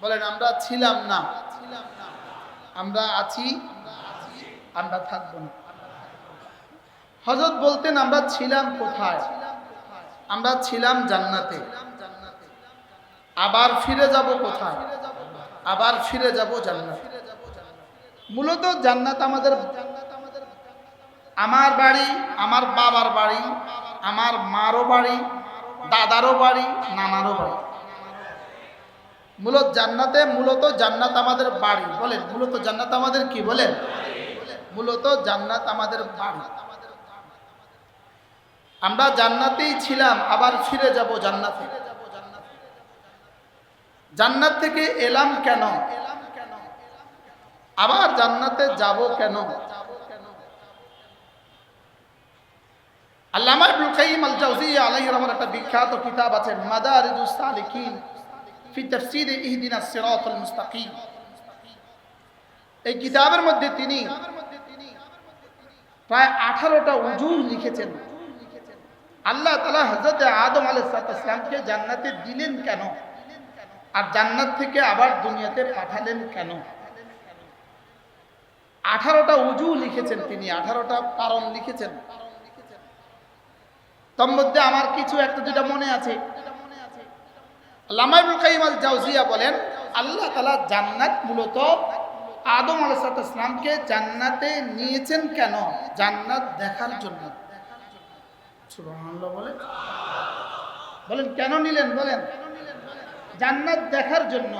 বলেন আমরা ছিলাম না, আমরা আছি, আমরা থাকবো না। হযরত বলতেন আমরা ছিলাম কোথায়? আমরা ছিলাম জান্নাতে। আবার ফিরে যাব কোথায়? আবার ফিরে যাব জান্নাতে। মূলত জান্নাত আমাদের, আমার বাড়ি, আমার বাবার বাড়ি, আমার মারও বাড়ি, দাদারও বাড়ি, নানারও বাড়ি। মূলত জান্নাত আমাদের বাড়ি। বলেন মূলত জান্নাত আমাদের কি? বলেন মূলত জান্নাত আমাদের বাড়ি। আমরা জান্নাতেই ছিলাম, আবার ফিরে যাব জান্নাতে। জান্নাত থেকে এলাম কেন? আবার জান্নাতে যাব কেন? আল্লামা ইবনুল কাইয়িম আল জাওজিয়্যা আলাইহির রহমাতুল্লাহ একটা বিখ্যাত কিতাব আছে মাদারিজুস সালিকিন ফি তাফসীর ইহদিনাস সিরাতাল মুস্তাকিম। এই কিতাবের মধ্যে তিনি প্রায় 18টা উজুর লিখেছেন। আল্লাহ তাআলা হযরত আদম আলাইহিস সালামকে জান্নাতে দিলেন কেন, আর জান্নাত থেকে আবার দুনিয়াতে পাঠালেন কেন? 18টা উজু লিখেছেন তিনি, 18টা কারণ লিখেছেন। তার মধ্যে আমার কিছু একটা দুটা মনে আছে। আল্লামা ইবনুল কাইয়িম আল জাওজিয়্যা বলেন আল্লাহ তাআলা জান্নাত মূলত আদম আলাইহিস সালামকে জান্নাতে নিয়েছেন কেন? জান্নাত দেখার জন্য। সুবহানাল্লাহ বলেন, বলেন কেন নিলেন? বলেন জান্নাত দেখার জন্য।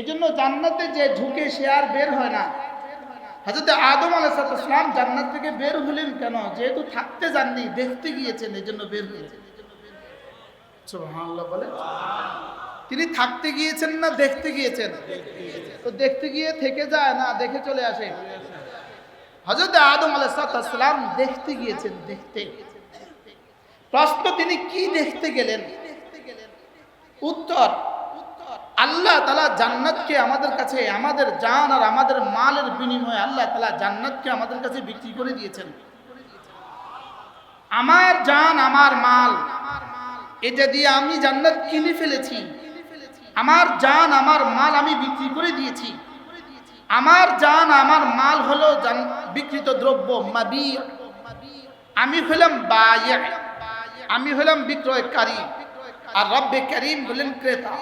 এজন্য জান্নাতে যে ঢুকে সে আর বের হয় না। হযরত আদম আলাইহিস সালাম জান্নাত থেকে বের হলেন কেন? যেহেতু থাকতে যাননি, দেখতে গিয়েছেন, এজন্য বের হয়েছেন। সুবহানাল্লাহ বলেন, তিনি থাকতে গিয়েছেন না দেখতে গিয়েছেন? তো দেখতে গিয়ে থেকে যায় না, দেখে চলে আসে। হযরত আদম আলাইহিস সালাম দেখতে গিয়েছেন, দেখতে। প্রশ্ন তিনি কি দেখতে গেলেন? উত্তর আল্লাহ তাআলা জান্নাতকে আমাদের কাছে, আমাদের জান আর আমাদের মালের বিনিময়ে আল্লাহ তাআলা জান্নাতকে আমাদের কাছে বিক্রি করে দিয়েছেন। আমার জান আমার মাল, এটা দিয়ে আমি জান্নাত কিনে ফেলেছি। আমার জান আমার মাল আমি বিক্রি করে দিয়েছি। আমার জান আমার মাল হলো বিক্রিত দ্রব্য, মাবি। আমি হলাম বায়ে, আমি হলাম বিক্রয়কারী, আর রব্বে কারীম হলেন ক্রেতা।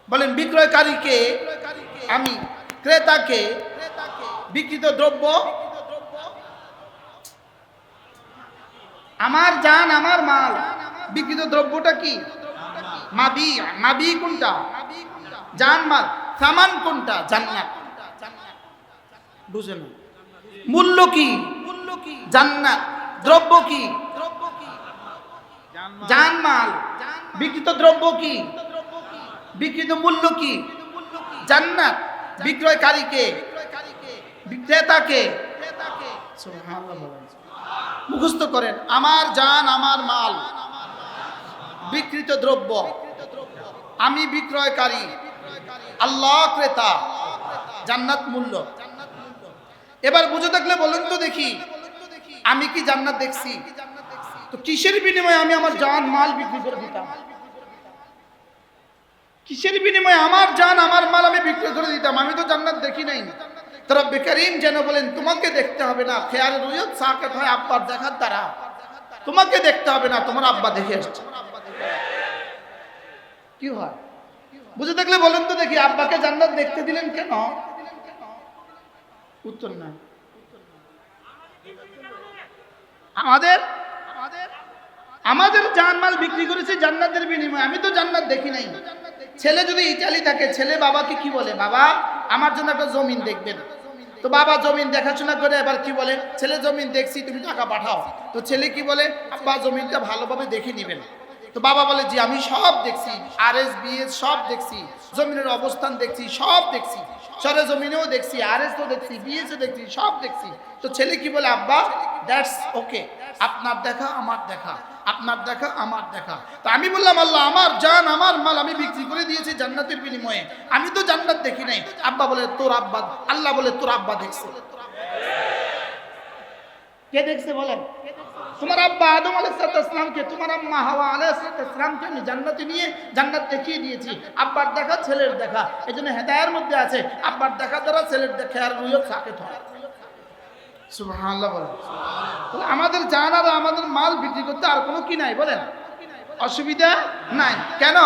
বলেন বিক্রয়কারীকে আমি, ক্রেতাকে বিক্রিত দ্রব্য। আমার জান আমার মাল, বিক্রিত দ্রব্যটা কি? মাবি। মাবি কোনটা? জান মাল। সামান কোনটা? জান্নাত। বুঝেন? মূল্য কি? জান্নাত। দ্রব্য কি? জান মাল। বিক্রিত দ্রব্য কি? বিক্রিত মূল্য কি? জান্নাত। বিক্রয়কারীকে, বিক্রেতাকে। সুবহানাল্লাহ, মুখস্থ করেন। আমার জান আমার মাল, বিক্রিত দ্রব্য, আমি বিক্রয়কারী, আল্লাহ ক্রেতা, জান্নাত মূল্য। এবার বুঝে থাকলে বলেন তো দেখি, আমি কি জান্নাত দেখছি? তো কিসের বিনিময়ে আমি আমার জান মাল বিক্রি করে দিতাম? কিসের বিনিময়ে আমার জান আমার মাল আমি বিক্রি করে দিতাম? আমি তো জান্নাত দেখি নাই। তো রব্বে কারীম যেন বলেন তোমাকে দেখতে হবে না, খেয়াল রুয়ত সাকাত হয় আব্বার দেখার দ্বারা। তোমাকে দেখতে হবে না, তোমার আব্বা দেখে আসছে। কি হয়? বুঝে থাকলে বলেন তো দেখি, আব্বাকে জান্নাত দেখতে দিলেন কেন? উত্তর নাই। আমাদের জানমাল বিক্রি করেছে জান্নাতের বিনিময়ে। আমি তো জান্নাত দেখি নাই। ছেলে যদি ইতালি থাকে, ছেলে বাবাকে কি বলে? বাবা আমার জন্য একটা জমিন দেখবেন। তো বাবা জমিন দেখাশোনা করে এবার কি বলে? ছেলে জমিন দেখছি, তুমি টাকা পাঠাও। তো ছেলে কি বলে? আব্বা জমিনটা ভালোভাবে দেখে নেবেন। তো বাবা বলে জি আমি সব দেখছি, আরএস বিএস সব দেখছি, জমিনের অবস্থান দেখছি, সব দেখছি, সরে জমিনেও দেখছি, আরএস তো দেখছি, বিএস ও দেখছি, সব দেখছি। তো ছেলে কি বলে? আব্বা দ্যাটস ওকে, আপনার দেখা আমার দেখা, আপনার দেখা আমার দেখা। তো আমি বললাম আল্লাহ আমার জান আমার মাল আমি বিক্রি করে দিয়েছি জান্নাতের বিনিময়ে, আমি তো জান্নাত দেখি নাই। আব্বা বলে তোর আব্বা, আল্লাহ বলে তোর আব্বা দেখছে। কে দেখছে বলেন? তোমার আব্বা আদম আলাইহিস সালামকে, তোমার আম্মা হাওয়া আলাইহিস সালামকে আমি জান্নাতে নিয়ে জান্নাত দেখিয়ে দিয়েছি। আব্বার দেখা ছেলের দেখা, এজন্য হেদায়ের মধ্যে আছে আব্বার দেখা দ্বারা ছেলের দেখা আর রুয়ত সাকিত হয়। সুবহানাল্লাহ বলেন। তাহলে আমাদের জান আর আমাদের মাল বিক্রি করতে আর কোনো কি নাই বলেন? অসুবিধা নাই। কেন?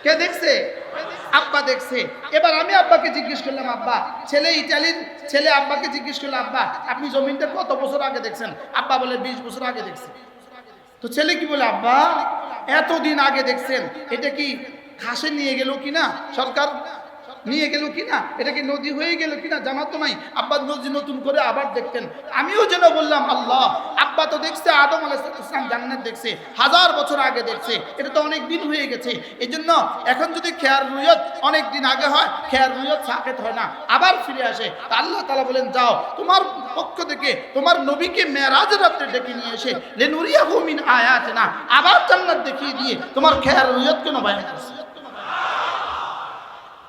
কে দেখছে? আব্বা দেখছে। এবার আমি আব্বাকে জিজ্ঞেস করলাম, আব্বা, ছেলে ইতালির ছেলে আব্বাকে জিজ্ঞেস করলাম, আব্বা আপনি জমিনটা কত বছর আগে দেখছেন? আব্বা বলে 20 বছর আগে দেখছি। তো ছেলে কি বলে, আব্বা এতদিন আগে দেখছেন, এটা কি খাসে নিয়ে গেল কিনা, সরকার নিয়ে গেল কিনা, এটা কি নদী হয়ে গেল কিনা জানা তো নাই। আব্বা নদী নতুন করে আবার দেখতেন। আমিও যেন বললাম, আল্লাহ আব্বা তো দেখছে আদম আলাইহিস সালাম জান্নাত দেখছে, 1000 বছর আগে দেখছে, এটা তো অনেক দিন হয়ে গেছে। এই জন্য এখন যদি খেয়ার রুয়ত অনেক দিন আগে হয়, খেয়ার রুয়ত সাকেত হয় না, আবার ফিরে আসে। তা আল্লাহ তাআলা বলেন, যাও তোমার পক্ষ থেকে তোমার নবীকে মেরাজের রাতে ডেকে নিয়ে এসে লিনুরিয়াহু মিন আয়াতিনা, আবার জান্নাত দেখিয়ে দিয়ে তোমার খেয়ার রুয়ত কেন বয়ান করছে?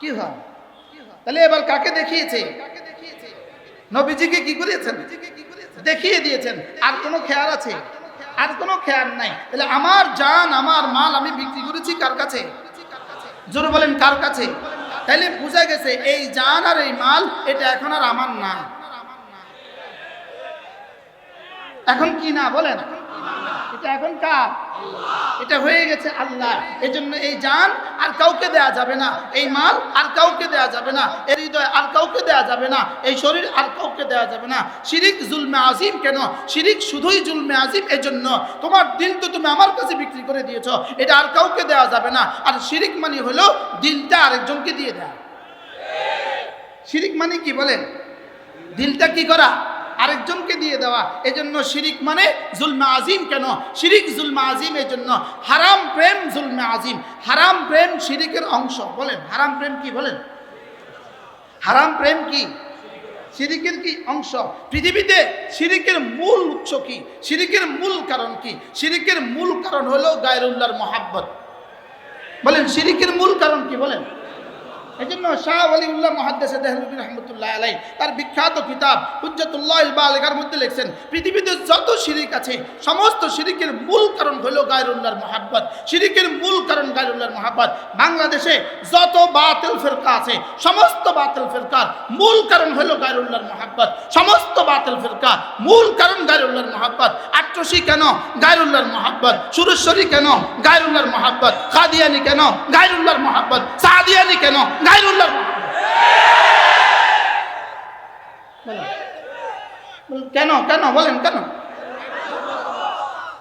কি হয়? তাহলে এবার কাকে দেখিয়েছে? নবীজিকে কি করেছেন? দেখিয়ে দিয়েছেন। আর কোনো খেয়াল আছে? আর কোনো খেয়াল নাই। তাহলে আমার জান আমার মাল আমি বিক্রি করেছি কার কাছে? জোরে বলেন, কার কাছে? তাহলে বুঝা গেছে এই জান আর এই মাল এটা এখন আর আমার না। এখন কি না বলেন? এটা এখন কার? এটা হয়ে গেছে আল্লাহ। এজন্য এই জান আর কাউকে দেয়া যাবে না, এই মাল আর কাউকে দেয়া যাবে না, এই হৃদয় আর কাউকে দেয়া যাবে না, এই শরীর আর কাউকে দেয়া যাবে না। শিরিক জুলমে আজিম। কেন শিরিক শুধুই জুলমে আজিম? এজন্য তোমার দিল তো তুমি আমার কাছে বিক্রি করে দিয়েছো, এটা আর কাউকে দেয়া যাবে না। আর শিরিক মানে হলো দিলটা আরেকজনকে দিয়ে দেয়া। শিরিক মানে কি বলেন? দিলটা কি করা? আরেকজনকে দিয়ে দেওয়া। এজন্য শিরিক মানে জুলমে আজিম। কেন শিরিক জুলমে আজিম? এজন্য হারাম প্রেম জুলমে আজিম। হারাম প্রেম শিরিকের অংশ। বলেন হারাম প্রেম কি? বলেন হারাম প্রেম কি? শিরিকের কি অংশ? পৃথিবীতে শিরিকের মূল উৎস কি? শিরিকের মূল কারণ কি? শিরিকের মূল কারণ হলো গায়রুল্লাহর মহাব্বত। বলেন শিরিকের মূল কারণ কি? বলেন। এজন্য শাহ ওয়ালিউল্লাহ মুহাদ্দিস দেহলভী রাহমাতুল্লাহ আলাইহি তার বিখ্যাত কিতাব হুজ্জাতুল্লাহিল বালিগার মধ্যে লিখছেন, পৃথিবীতে যত শিরিক আছে সমস্ত শিরিকের মূল কারণ হলো গায়রুল্লাহর মহাব্বত। শিরিকের মূল কারণ গায়রুল্লাহর মহাব্বত। বাংলাদেশে যত বাতিল ফিরকা আছে সমস্ত বাতিল ফিরকার মূল কারণ হলো গায়রুল্লাহর মহাব্বত। সমস্ত বাতিল ফিরকা মূল কারণ গায়রুল্লাহর মহাব্বত। আট্রসি কেন? গায়রুল্লাহর মহাব্বত। সুরেশ্বরী কেন? গায়রুল্লাহর মহাব্বত। কাদিয়ানি কেন? গায়রুল্লাহর মহাব্বত। সাদিয়ানি কেন? গায়রুল্লাহর মহাব্বত। কেন কেন বলেন কেন?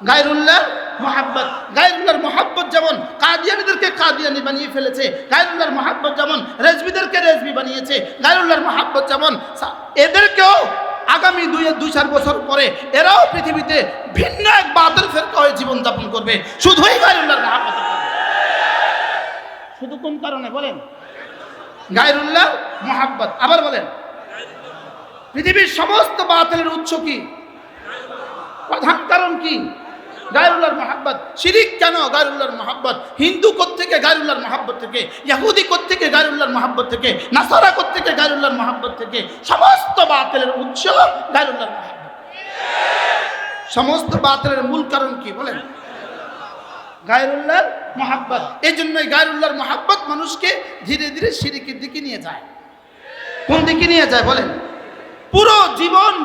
গায়রুল্লাহর মহাব্বত। গায়রুল্লাহর মহাব্বত যেমন কাদিয়ানীদেরকে কাদিয়ানি বানিয়ে ফেলেছে, গায়রুল্লাহর মহাব্বত যেমন রেজবিদেরকে রেজবি বানিয়েছে, গায়রুল্লাহর মহাব্বত যেমন এদেরকেও আগামী 2-4 বছর পরে এরাও পৃথিবীতে ভিন্ন এক বাতিল ফিরকা হয়ে জীবনযাপন করবে, শুধুই গায়রুল্লাহর মহাব্বত। শুধু কোন কারণে বলেন? গায়রুল্লাহর মহাব্বত। আবার বলেন পৃথিবীর সমস্ত বাতিলের উৎস কি? প্রধান কারণ কি? গায়রুল্লাহর মহাব্বত। শিরিক কেন? গায়রুল্লাহর মহাব্বত। হিন্দু কোত্থেকে? গায়রুল্লাহর মহাব্বত থেকে। ইহুদি কোত্থেকে? গায়রুল্লাহর মহাব্বত থেকে। নাসারা কোত্থেকে? গায়রুল্লাহর মহাব্বত থেকে। সমস্ত বাতিলের উৎস গায়রুল্লাহর মহাব্বত। সমস্ত বাতিলের মূল কারণ কি? বলেন গায়রুল্লাহর মহাব্বত। এই জন্যই গায়রুল্লাহর মহাব্বত মানুষকে ধীরে ধীরে শিরিকের দিকে নিয়ে যায়। কোন দিকে নিয়ে যায় বলেন? পুরো জীবন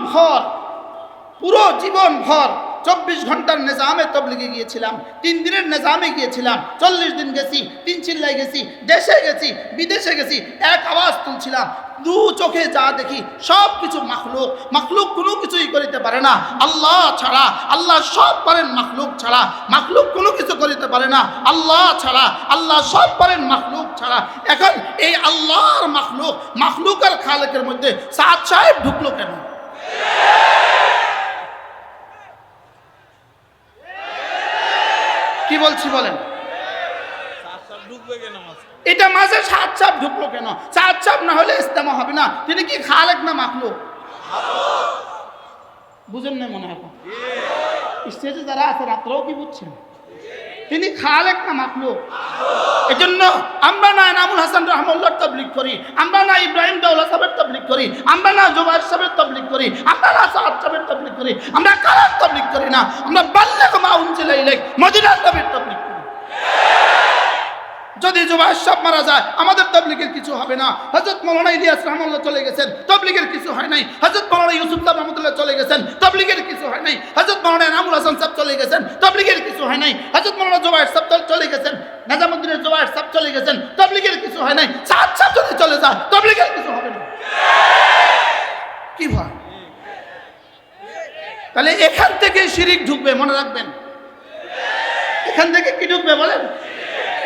ভর 24 ঘন্টার নিজামে তবলিগে গিয়েছিলাম, 3 দিনের নিজামে গিয়েছিলাম, 40 দিন গেছি, 3 চিল্লায় গেছি, দেশে গেছি, বিদেশে গেছি, এক আওয়াজ তুলছিলাম, 2 চোখে যা দেখি সব কিছু মাখলুক। মাখলুক কোনো কিছুই করিতে পারে না আল্লাহ ছাড়া। আল্লাহ সব পারেন মাখলুক ছাড়া। মাখলুক কোনো কিছু করিতে পারে না আল্লাহ ছাড়া। আল্লাহ সব পারেন মাখলুক ছাড়া। এখন এই আল্লাহর মাখলুক আর খালেকের মধ্যে সাদ সাহেব ঢুকলো কেন? কি বলছি বলেন? এটা মাঝে সাত সাপ ঢুকলো কেন? সাত সাপ না হলে ইস্তেমা হবে না। তিনি কি খালেক না মাখলুক? বুঝেন না মনে হয়? স্টেজে যারা আছেন আপনারাও কি বুঝছেন? তিনি খালেক না মাখলুক? এজন্য আমরা না এনামুল হাসান রাহমাতুল্লাহর তাবলীগ করি, আমরা না ইব্রাহিম দাওলা সাহেবের তাবলীগ করি, আমরা না জুবাইর সাহেবের তাবলীগ করি, আমরা না সাদ সাহেবের তাবলীগ করি, আমরা কার তাবলীগ করি না, আমরা বাল্লাগ মা উনজিলা ইলাইক মদিনার নবীর তাবলীগ করি। যদি জুবাইর সাহেব মারা যায় আমাদের তাবলীগের কিছু হবে না। হযরত মাওলানা ইলিয়াস রাহমাতুল্লাহ চলে গেছেন, তাবলীগের কিছু হয় নাই। হযরত মাওলানা ইউসুফ সাহেব রাহমাতুল্লাহ চলে গেছেন, তাবলীগের কিছু হয় নাই। হযরত মাওলানা এনামুল হাসান সাহেব চলে গেছেন, তাবলীগের কিছু হয় নাই। হযরত মাওলানা জুবাইর সাহেব চলে গেছেন, নিজামউদ্দিনের জুবাইর সাহেব চলে গেছেন, তাবলীগের কিছু হয় নাই। সাদ সাহেব যদি চলে যায় তাবলীগের কিছু হবে না। কি ভাই? তাহলে এখান থেকে শিরিক ঢুকবে, মনে রাখবেন। এখান থেকে কি ঢুকবে বলেন?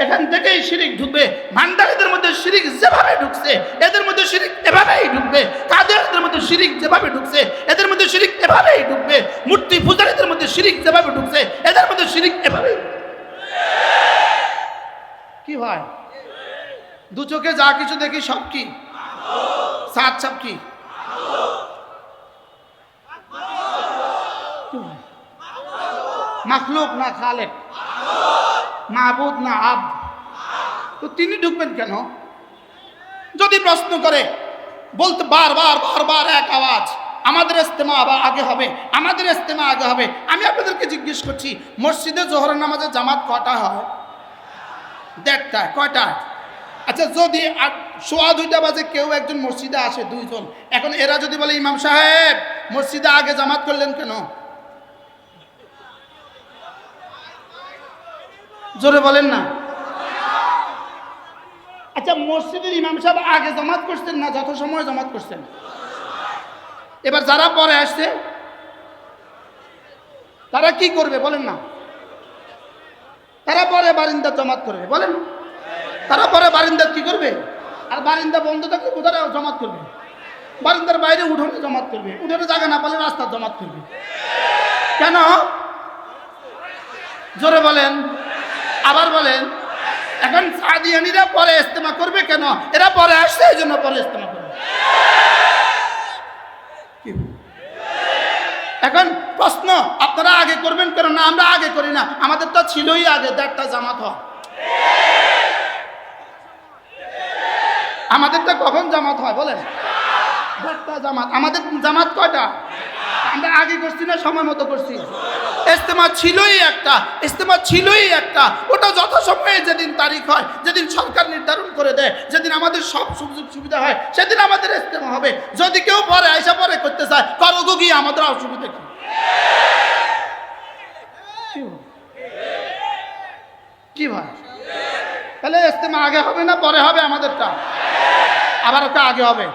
এখান থেকেই শিরিক ঢুকবে। ভান্ডারীদের মধ্যে শিরিক যেভাবে ঢুকছে এদের মধ্যে শিরিক এভাবেই ঢুকবে। কাদেরদের মধ্যে শিরিক যেভাবে ঢুকছে এদের মধ্যে শিরিক এভাবেই ঢুকবে। মূর্তি পূজারীদের মধ্যে শিরিক যেভাবে ঢুকছে এদের মধ্যে শিরিক এভাবেই। কি ভাই? দু চোখে যা কিছু দেখি সব কি সাত সব কি? মাখলুক না খালেক, মাবুদ না আব্দ, তো তিনি ঢুকবেন কেন? যদি প্রশ্ন করে বলতে বারবার বারবার এক আওয়াজ আমাদের ইস্তেমা আগে হবে, আমাদের ইস্তেমা আগে হবে। আমি আপনাদেরকে জিজ্ঞেস করছি মসজিদে জোহরের নামাজে জামাত কটা হয়? 1:30। কয়টায়? আচ্ছা যদি 2:15 বাজে কেউ একজন মসজিদে আসে, 2 জন, এখন এরা যদি বলে ইমাম সাহেব মসজিদে আগে জামাত করলেন কেন? জোরে বলেন না। আচ্ছা মসজিদের ইমাম সাহেব আগে জামাত করছেন না যত সময় জামাত করছেন? এবার যারা পরে আসছে তারা কি করবে বলেন না? তারা পরে বারিন্দার জামাত করবে, বলেন। তারা পরে বারিন্দার কি করবে? আর বারিন্দা বন্ধ থাকলে কোথায় জামাত করবে? বারিন্দার বাইরে উঠোনে জামাত করবে, উঠোনে জায়গা না পালে রাস্তার জামাত করবে। কেন? জোরে বলেন, আবার বলেন। এখন সাদিয়ানিরা পরে ইস্তেমা করবে কেন? এরা পরে আসছে এই জন্য পরে ইস্তেমা করবে। এখন প্রশ্ন আপনারা আগে করবেন কেন? না আমরা আগে করি না, আমাদের তো ছিলই আগে 1:30 জামাত হয়। আমাদেরটা কখন জামাত হয় বলেন? 1:30 জামাত। আমাদের জামাত কয়টা? আমরা আগে করছি না সময় মতো করছি? ইস্তেমা ছিলই একটা, ইস্তেমা ছিলই একটা। ওটা যত সময়ে যেদিন তারিখ হয়, যেদিন সরকার নির্ধারণ করে দেয়, যেদিন আমাদের সব সুযোগ সুবিধা হয় সেদিন আমাদের ইস্তেমা হবে। যদি কেউ পরে আইসা পরে করতে চায় করো গিয়ে, আমাদের অসুবিধা কি? কি ভাই? তাহলে ইস্তেমা আগে হবে না পরে হবে? আমাদেরটা আবার ওটা আগে হবে।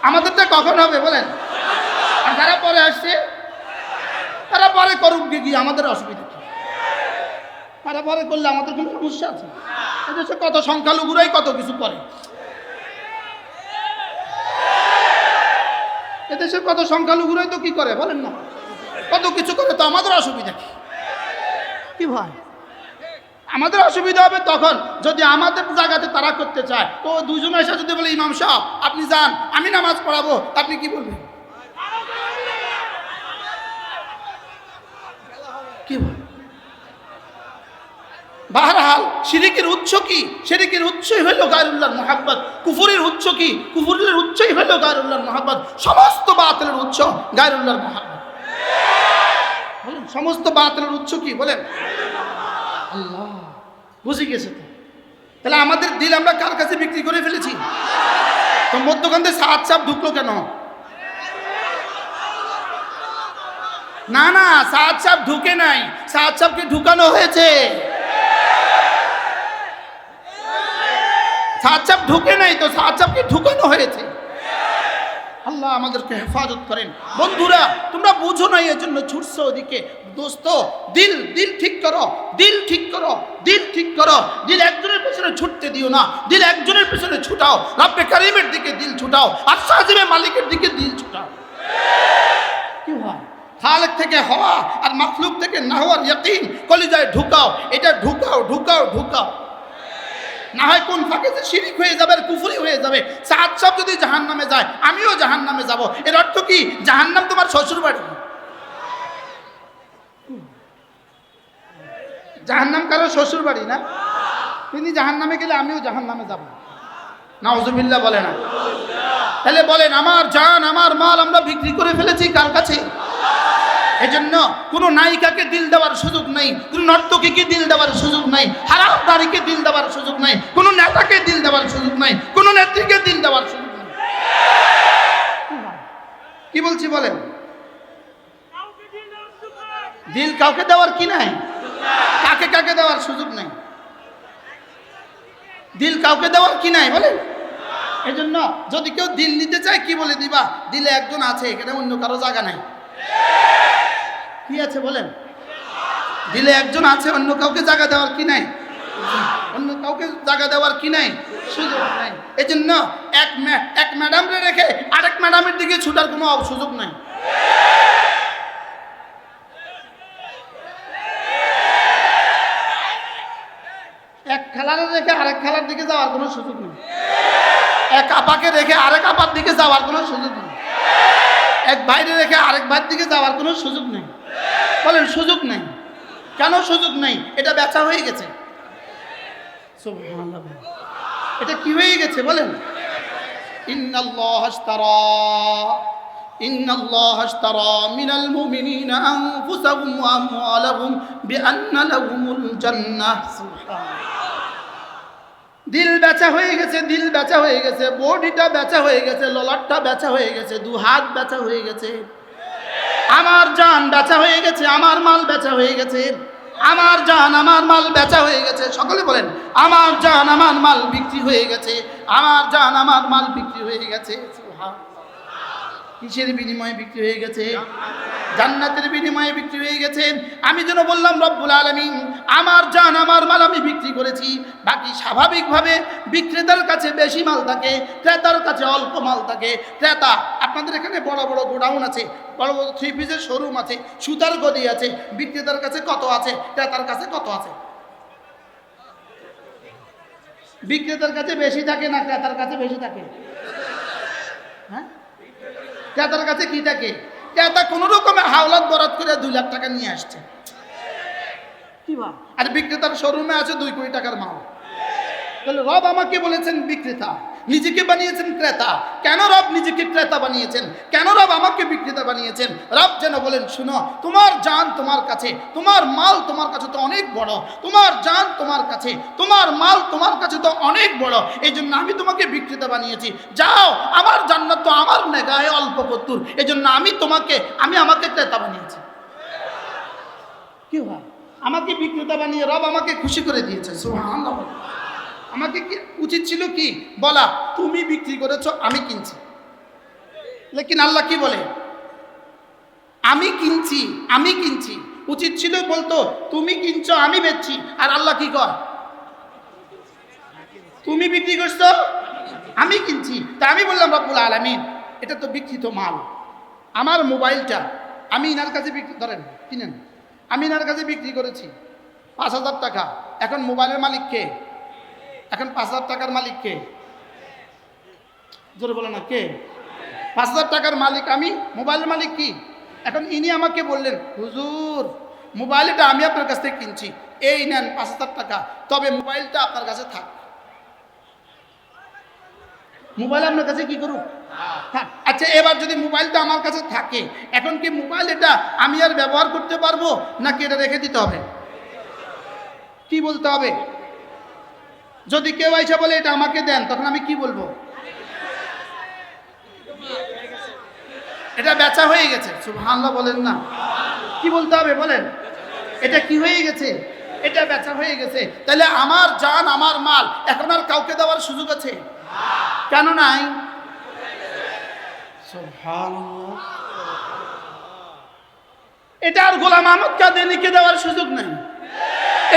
আমাদেরটা কখন হবে বলেন? আর যারা পরে আসছে তারা পরে করুক গিয়ে, আমাদের অসুবিধা কি? তারা পরে করলে আমাদের কোনো সমস্যা আছে? এদেশে কত সংখ্যালঘুরাই কত কিছু করে, এদেশে কত সংখ্যালঘুরাই তো কি করে বলেন না, কত কিছু করে, তো আমাদের অসুবিধা কি? কি ভাই? আমাদের অসুবিধা হবে তখন যদি আমাদের জায়গাতে তারা করতে চায়। তো 2 জন এসে যদি বলে ইমাম সাহেব আপনি যান আমি নামাজ পড়াবো, আপনি কি বলবেন? কি বল? বাহরহাল শিরিকের উৎস কি? শিরিকের উৎসই হলো গায়রুল্লাহর মুহাব্বত। কুফরের উৎস কি? কুফরের উৎসই হলো গায়রুল্লাহর মুহাব্বত। সমস্ত বাতিলের উৎস গায়রুল্লাহর মুহাব্বত। বলেন সমস্ত বাতিলের উৎস কি বলেন? আল্লাহ। বুঝে গেছে তো? তাহলে আমাদের দিল আমরা কার কাছে বিক্রি করে ফেলেছি? তো মধ্যখানে সাত সাপ ঢুকলো কেন? না না, সাত সাপ ঢুকে নাই, সাত সাপকে ঢুকানো হয়েছে। সাত সাপ ঢুকে নাই তো, সাত সাপকে ঢুকানো হয়েছে। আল্লাহ আমাদেরকে হেফাজত করেন। বন্ধুরা তোমরা বুঝো না এর জন্য ছুটছো ওদিকে। দোস্ত দিল দিল ঠিক করো, দিল ঠিক করো, দিল ঠিক করো। দিল একজনের পেছনে ছুটতে দিও না, দিল একজনের পেছনে ছুটাও। রব্বে কারিমের দিকে দিল ছুটাও, আর সাজিবে মালিকের দিকে দিল ছুটাও। কি হয়? খালেক থেকে হওয়া আর মাখলুক থেকে না হওয়ার ইয়াকিন কলিজায় ঢুকাও। এটা ঢুকাও ঢুকাও ঢুকাও, না হয় কোন ফাঁকে যে শিরিক হয়ে যাবে আর কুফরি হয়ে যাবে। সাত সাহেব যদি জাহান্নামে যায় আমিও জাহান্নামে যাব। এর অর্থ কি? জাহান্নাম তোমার শ্বশুর বাড়ি। জাহান্নাম কারো শ্বশুর বাড়ি না? তিনি জাহান্নামে গেলে আমিও জাহান্নামে যাব। নাউজুবিল্লাহ বলে না? তাহলে বলেন আমার জান আমার মাল আমরা বিক্রি করে ফেলেছি কার কাছে? এজন্য কোনো নায়িকাকে দিল দেওয়ার সুযোগ নাই, কোনো নর্তকীকে দিল দেওয়ার সুযোগ নাই, হারাম নারীকে দিল দেওয়ার সুযোগ নাই, কোনো নেতাকে দিল দেওয়ার সুযোগ নাই, কোনো নেত্রীকে দিল দেওয়ার সুযোগ নাই। কি বলছি বলেন? দিল কাউকে দেওয়ার কি নাই? কাকে কাকে দেওয়ার সুযোগ নাই? দিল কাউকে দেওয়ার কি নাই বলেন? এজন্য যদি কেউ দিল নিতে চায় কি বলে দিবা? দিলে একজন আছে, এখানে অন্য কারো জায়গা নাই। কি আছে বলেন? দিলে একজন আছে, অন্য কাউকে জায়গা দেওয়ার কি নাই? অন্য কাউকে জায়গা দেওয়ার কি নাই? সুযোগ নাই। এজন্য এক ম্যাডামরে রেখে আরেক ম্যাডামের দিকে ছুটার কোনো সুযোগ নাই। এক খেলারে রেখে আরেক খেলার দিকে যাওয়ার কোনো সুযোগ নেই। এক আপাকে রেখে আরেক আপার দিকে যাওয়ার কোনো সুযোগ নেই। এক ভাইরে রেখে আরেক ভাইয়ের দিকে যাওয়ার কোনো সুযোগ নেই। বলেন সুযোগ নেই। কেন সুযোগ নেই? এটা বেচা হয়ে গেছে। সুবহানাল্লাহ। এটা কি হয়ে গেছে বলেন? ইন্নাল্লাহ আশতারা মিনাল মুমিনিনা আনফুসাহুম ওয়া আমওয়ালাহুম বিআন্না লাহুমুল জান্নাহ। সুবহানাল্লাহ। দিল বেচা হয়ে গেছে, দিল বেচা হয়ে গেছে, বডিটা বেচা হয়ে গেছে, ললাটটা বেচা হয়ে গেছে, দু হাত বেচা হয়ে গেছে, আমার জান বেচা হয়ে গেছে, আমার মাল বেচা হয়ে গেছে, আমার জান আমার মাল বেচা হয়ে গেছে। সকলে বলেন আমার জান আমার মাল বিক্রি হয়ে গেছে, আমার জান আমার মাল বিক্রি হয়ে গেছে। কিসের বিনিময়ে বিক্রি হয়ে গেছে? জান্নাতের বিনিময়ে বিক্রি হয়ে গেছে। আমি যেন বললাম রব্বুল আলামিন আমার জান আমার মাল আমি বিক্রি করেছি। বাকি স্বাভাবিকভাবে বিক্রেতার কাছে বেশি মাল থাকে, ক্রেতার কাছে অল্প মাল থাকে। ক্রেতা, আপনাদের এখানে বড় বড় গোডাউন আছে, বড় বড় থ্রি পিসের শোরুম আছে, সুতার গদি আছে, বিক্রেতার কাছে কত আছে, ক্রেতার কাছে কত আছে? বিক্রেতার কাছে বেশি থাকে না ক্রেতার কাছে বেশি থাকে? হ্যাঁ, ক্রেতার কাছে কি থাকে? ক্রেতা কোনো রকমে হাওলাত বরাদ করে 2 লাখ টাকা নিয়ে আসছে, আর বিক্রেতার শোরুমে আছে 2 কোটি টাকার মাল। তাহলে রব আমাকে বলেছেন বিক্রেতা, নিজেকে বানিয়েছেন ক্রেতা। কেন রব নিজেকে ক্রেতা বানিয়েছেন? কেন রব আমাকে বিক্রেতা বানিয়েছেন? রব যেন বলেন শুনো, তোমার জান তোমার কাছে, তোমার মাল তোমার কাছে তো অনেক বড়, তোমার জান তোমার কাছে, তোমার মাল তোমার কাছে তো অনেক বড়, এই জন্য আমি তোমাকে বিক্রেতা বানিয়েছি। যাও, আমার জান্নাত তো আমার নেগাহে অল্প কদ্দুর, এই জন্য আমি আমাকে ক্রেতা বানিয়েছি। কি হয়? আমাকে বিক্রেতা বানিয়ে রব আমাকে খুশি করে দিয়েছে। সুবহানাল্লাহ। আমাকে কি উচিত ছিল কি বলা, তুমি বিক্রি করেছো আমি কিনছি। লেকিন আল্লাহ কি বলে? আমি কিনছি, আমি কিনছি। উচিত ছিল বলতো তুমি কিনছো আমি বেচছি। আর আল্লাহ কি কয়? তুমি বিক্রি করছো আমি কিনছি। তা আমি বললাম রব্বুল আলামিন এটা তো বিক্রিত মাল। আমার মোবাইলটা আমি ইনার কাছে বিক্রি করেন কিনেন, আমি ইনার কাছে বিক্রি করেছি 5,000 টাকা। এখন মোবাইলের মালিক কে? এখন 5,000 টাকার মালিক কে? জোরে বলো না, কে? 5,000 টাকার মালিক আমি, মোবাইলের মালিক কি? এখন ইনি আমাকে বললেন হুজুর মোবাইলটা আমি আপনার কাছ থেকে কিনছি, এই নেন 5,000 টাকা, তবে মোবাইলটা আপনার কাছে থাক। মোবাইল আপনার কাছে কি করুক? থাক। আচ্ছা, এবার যদি মোবাইলটা আমার কাছে থাকে, এখন কি মোবাইল এটা আমি আর ব্যবহার করতে পারবো নাকি এটা রেখে দিতে হবে? কি বলতে হবে? যদি কেউ আইসা বলে এটা আমাকে দেন, তখন আমি কি বলবো? এটা বেচা হয়ে গেছে। সুবহানাল্লাহ বলেন না? কি বলতে হবে বলেন? এটা কি হয়ে গেছে? এটা বেচা হয়ে গেছে। তাহলে আমার জান আমার মাল এখন আর কাউকে দেওয়ার সুযোগ আছে? কেন নাই? সুবহানাল্লাহ। এটা আর গোলাম আহমদ কাদিয়ানীকে দেওয়ার সুযোগ নাই,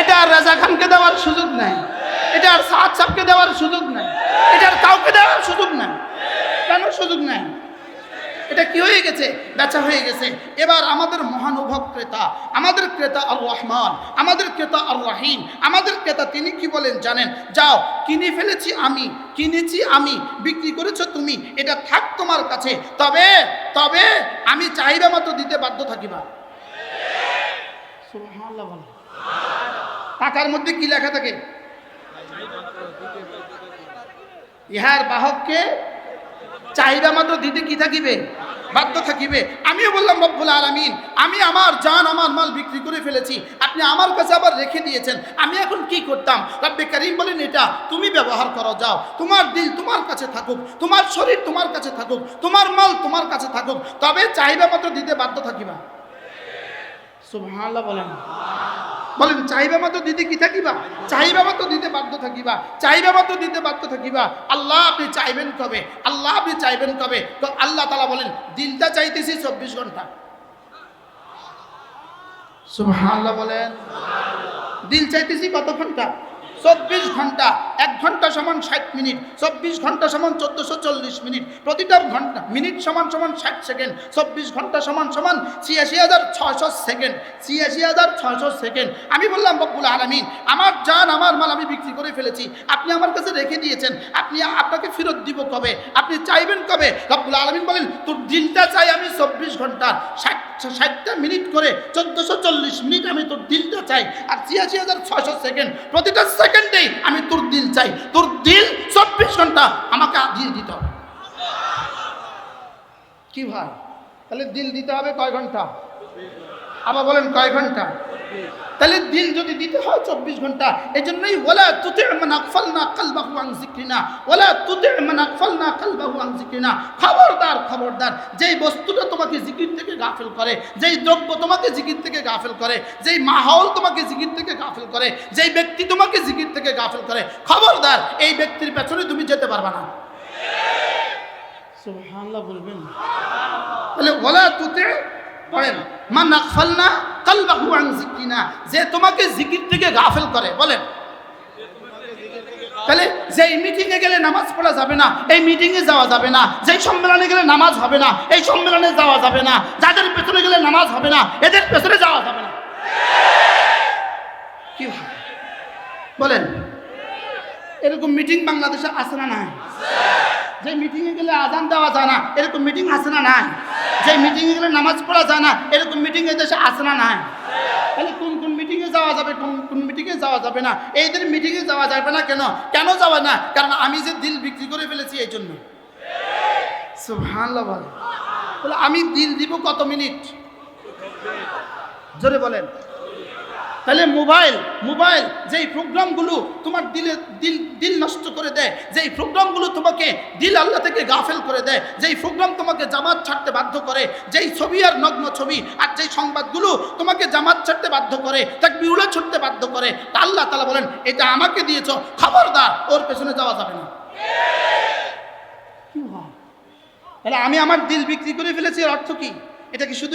এটা আর রাজা খানকে দেওয়ার সুযোগ নাই, এটা আর সাদ সাহেবকে দেওয়ার সুযোগ নাই, এটা আর কাউকে দেওয়ার সুযোগ নাই। কেন সুযোগ নাই? এটা কি হয়ে গেছে? বেচা হয়ে গেছে। এবার আমাদের মহানুভব ক্রেতা, আমাদের ক্রেতা আর রহমান, আমাদের ক্রেতা আর রহিম, আমাদের ক্রেতা তিনি কি বলেন জানেন? যাও, কিনে ফেলেছি আমি, কিনেছি আমি, বিক্রি করেছো তুমি, এটা থাক তোমার কাছে, তবে তবে আমি চাহিদা মতো দিতে বাধ্য থাকিবা। সুবহানাল্লাহ বলেন। টাকার মধ্যে কি লেখা থাকে? ইহার বাহককে চাহিদা মাত্র দিতে কি থাকিবে? বাধ্য থাকিবে। আমিও বললাম রব্বুল আলামিন, আমি আমার জান আমার মাল বিক্রি করে ফেলেছি, আপনি আমার কাছে আবার রেখে দিয়েছেন, আমি এখন কি করতাম? রব্বে কারীম বলেন, এটা তুমি ব্যবহার করো, যাও। তোমার দিল তোমার কাছে থাকুক, তোমার শরীর তোমার কাছে থাকুক, তোমার মাল তোমার কাছে থাকুক, তবে চাহিদা মাত্র দিতে বাধ্য থাকিবা। সুবহানাল্লাহ বলেন। বলেন চাহিদা মাত্র দিতে কি থাকিবা? চাহিদা মাত্র দিতে বাধ্য থাকিবা। চাহিদা মাত্র দিতে বাধ্য থাকিবা। আল্লাহ আপনি চাইবেন কবে? আল্লাহ আপনি চাইবেন কবে? তো আল্লাহ তাআলা বলেন, দিলটা চাইতেছি 24 ঘন্টা। সুবহানাল্লাহ বলেন। দিল চাইতেছি কত ঘন্টা? 24 ঘন্টা। 1 ঘন্টা সমান 60 মিনিট, 24 ঘন্টা সমান 1440 মিনিট, প্রতিটা ঘন্টা মিনিট সমান সমান 60 সেকেন্ড, 24 ঘন্টা সমান সমান ৮৬,৬০০ সেকেন্ড, ৮৬,৬০০ সেকেন্ড। আমি বললাম রব্বুল আলামিন, আমার জান আমার মাল আমি বিক্রি করে ফেলেছি, আপনি আমার কাছে রেখে দিয়েছেন, আপনাকে ফেরত দিব কবে? আপনি চাইবেন কবে? রব্বুল আলামিন বলেন, তোর দিলটা চাই আমি 24 ঘন্টা 60টা মিনিট করে 1440 মিনিট আমি তোর দিলটা চাই, আর ৮৬,৬০০ সেকেন্ড, প্রতিটা সেকেন্ডেই আমি তোর দিল চাই। তোর দিল 24 ঘন্টা আমাকে দিয়ে দিতে হবে। কি ভাই, তাহলে দিল দিতে হবে কয় ঘন্টা? আবার বলেন কয় ঘন্টা? তাহলে দিল যদি দিতে হয় 24 ঘন্টা, এজন্যই ওয়ালা তুতি মান আগফালনা কলবাহু আন যিকরিনা, ওয়ালা তুতি মান আগফালনা কলবাহু আন যিকরিনা। খবরদার খবরদার, যেই বস্তুটা তোমাকে জিকির থেকে গাফিল করে, যেই দ্রব্য তোমাকে জিকির থেকে গাফিল করে, যেই মাহৌল তোমাকে জিকির থেকে গাফিল করে, যেই ব্যক্তি তোমাকে জিকির থেকে গাফিল করে, খবরদার এই ব্যক্তির পেছনে তুমি যেতে পারবে না। সুবহানাল্লাহ বলবেন। তাহলে ওয়ালা তুতি পড়েন মান আগফালনা কলবাহু আন যিকরিনা, যে তোমাকে জিকির থেকে গাফিল করে। বলেন, তাহলে যেই মিটিংয়ে গেলে নামাজ পড়া যাবে না, এই মিটিংয়ে যাওয়া যাবে না। যেই সম্মেলনে গেলে নামাজ হবে না, এই সম্মেলনে যাওয়া যাবে না। যাদের পেছনে গেলে নামাজ হবে না, এদের পেছনে যাওয়া যাবে না। কি বলেন? এরকম মিটিং বাংলাদেশে আছে না নাই? যে মিটিংয়ে গেলে আজান দেওয়া যায় না, এরকম মিটিং আছে না নাই? যে মিটিংয়ে গেলে নামাজ পড়া যায় না, এরকম মিটিং এই দেশে আছে না নাই? তাহলে কোন কোন মিটিংয়ে যাওয়া যাবে, কোন কোন মিটিংয়ে যাওয়া যাবে না? এইদের মিটিংয়ে যাওয়া যাবে না কেন? কেন যাওয়া না? কারণ আমি যে দিল বিক্রি করে ফেলেছি এই জন্য। সুবহানাল্লাহ বলেন। তাহলে আমি দিল দিব কত মিনিট? জোরে বলেন। তাহলে মোবাইল যেই প্রোগ্রামগুলো তোমার দিল নষ্ট করে দেয়, যেই প্রোগ্রামগুলো তোমাকে দিল আল্লাহ থেকে গাফেল করে দেয়, যেই প্রোগ্রাম তোমাকে জামাত ছাড়তে বাধ্য করে, যেই ছবি আর নগ্ন ছবি আর যেই সংবাদগুলো তোমাকে জামাত ছাড়তে বাধ্য করে, তাকবীর ছুটতে বাধ্য করে, তা আল্লাহ তাআলা বলেন, এটা আমাকে দিয়েছ, খবরদার ওর পেছনে যাওয়া যাবে না। কি হয়? তাহলে আমি আমার দিল বিক্রি করে ফেলেছি, এর অর্থ কি? এটা কি শুধু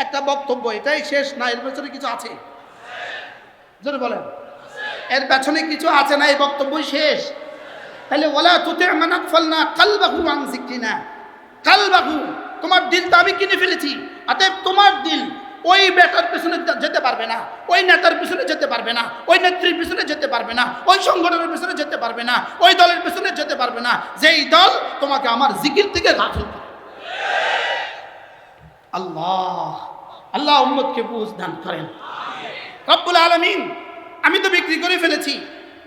একটা বক্তব্য, এটাই শেষ না? এর পেছনে কিছু আছে? জোরে বলেন, এর পেছনে কিছু আছে না? এই বক্তব্যই শেষ? তাহলে ওয়ালা তুতি মান আগফালনা কলবাহু আন যিকরিনা, কলবাহু তোমার দিলটা আমি কিনে ফেলেছি, অতএব তোমার দিল ওই বেটার পেছনে যেতে পারবে না, ওই নেতার পেছনে যেতে পারবে না, ওই নেত্রীর পেছনে যেতে পারবে না, ওই সংগঠনের পেছনে যেতে পারবে না, ওই দলের পেছনে যেতে পারবে না, যেই দল তোমাকে আমার জিকির থেকে গাফিল করে। আল্লাহ উম্মতকে বুঝ দান করেন। রব্বুল আলামিন, আমি তো বিক্রি করে ফেলেছি,